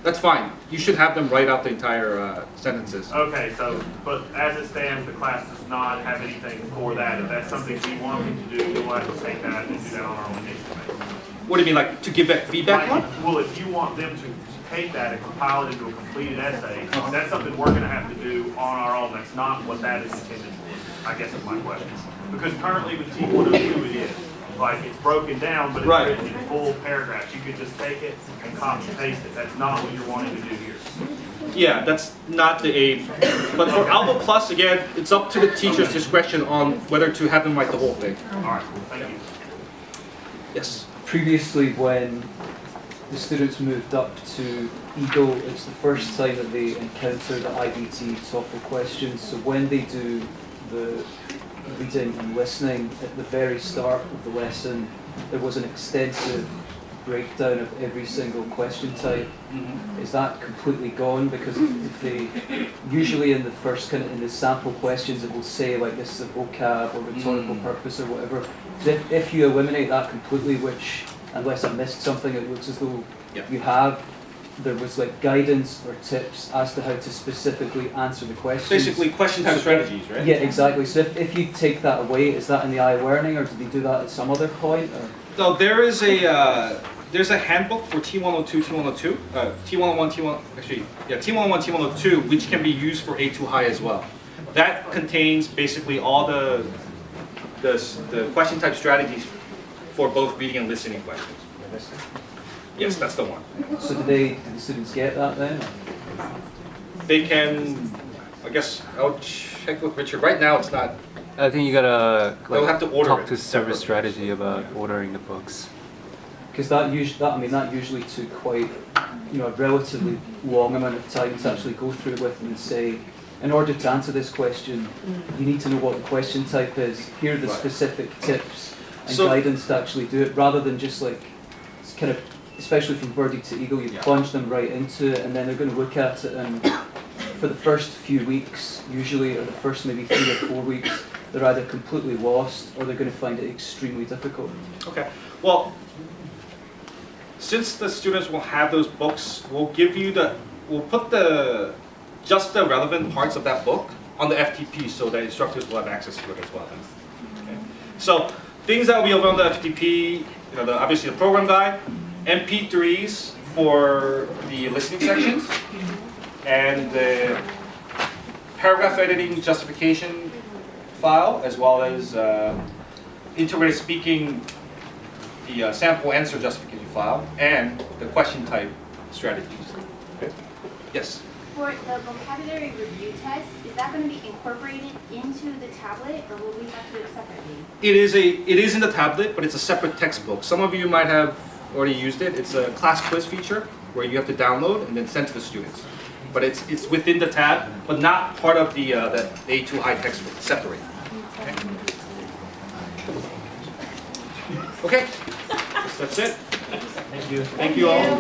[SPEAKER 1] that's fine. You should have them write out the entire sentences.
[SPEAKER 17] Okay, so, but as it stands, the class does not have anything for that. If that's something we want them to do, we'll have to take that and do that on our own anyway.
[SPEAKER 1] What do you mean, like to give that feedback?
[SPEAKER 17] Well, if you want them to take that and compile it into a completed essay, that's something we're going to have to do on our own. That's not what that is intended for, I guess is my question. Because currently with T102 it is. Like, it's broken down, but it's written in full paragraphs. You could just take it and copy and paste it. That's not what you're wanting to do here.
[SPEAKER 1] Yeah, that's not the aim. But for Alba Plus, again, it's up to the teacher's discretion on whether to have them write the whole thing.
[SPEAKER 17] All right, thank you.
[SPEAKER 1] Yes.
[SPEAKER 18] Previously, when the students moved up to Eagle, it's the first time that they encounter the IBT TOEFL questions. So when they do the reading and listening at the very start of the lesson, there was an extensive breakdown of every single question type. Is that completely gone? Because if they usually in the first kind of in the sample questions it will say like this is a vocab or rhetorical purpose or whatever. If you eliminate that completely, which unless I missed something, it looks as though you have. There was like guidance or tips as to how to specifically answer the questions.
[SPEAKER 1] Basically, question type strategies, right?
[SPEAKER 18] Yeah, exactly. So if you take that away, is that in the iLearning, or did they do that at some other point? Or?
[SPEAKER 1] No, there is there's a handbook for T102, T102, T101, T101, T102, which can be used for A2 High as well. That contains basically all the question type strategies for both reading and listening questions. Yes, that's the one.
[SPEAKER 18] So do the students get that then?
[SPEAKER 1] They can, I guess, I'll check with Richard. Right now it's not.
[SPEAKER 16] I think you gotta
[SPEAKER 1] they'll have to order
[SPEAKER 16] talk
[SPEAKER 1] it
[SPEAKER 16] to service strategy about ordering the books.
[SPEAKER 18] Because that usually took quite, a relatively long amount of time to actually go through with them and say, in order to answer this question, you need to know what the question type is. Here are the specific tips and guidance to actually do it, rather than just like kind of. Especially from Birdie to Eagle, you plunge them right into it, and then they're going to look at it, and for the first few weeks, usually, or the first maybe 3 or 4 weeks, they're either completely lost or they're going to find it extremely difficult.
[SPEAKER 1] Okay. Well, since the students will have those books, we'll put just the relevant parts of that book on the FTP, so that instructors will have access to it as well. Okay. So things that will be available on the FTP, obviously the program guide. MP3s for the listening sections, and the paragraph editing justification file, as well as integrated speaking, the sample answer justification file, and the question type strategies. Okay. Yes?
[SPEAKER 19] For the vocabulary review test, is that going to be incorporated into the tablet, or will we have to do it separately?
[SPEAKER 1] It is in the tablet, but it's a separate textbook. Some of you might have already used it. It's a class quiz feature where you have to download and then send to the students. But it's within the tab, but not part of the A2 High textbook. Separate. Okay. That's it. Thank you. Thank you all.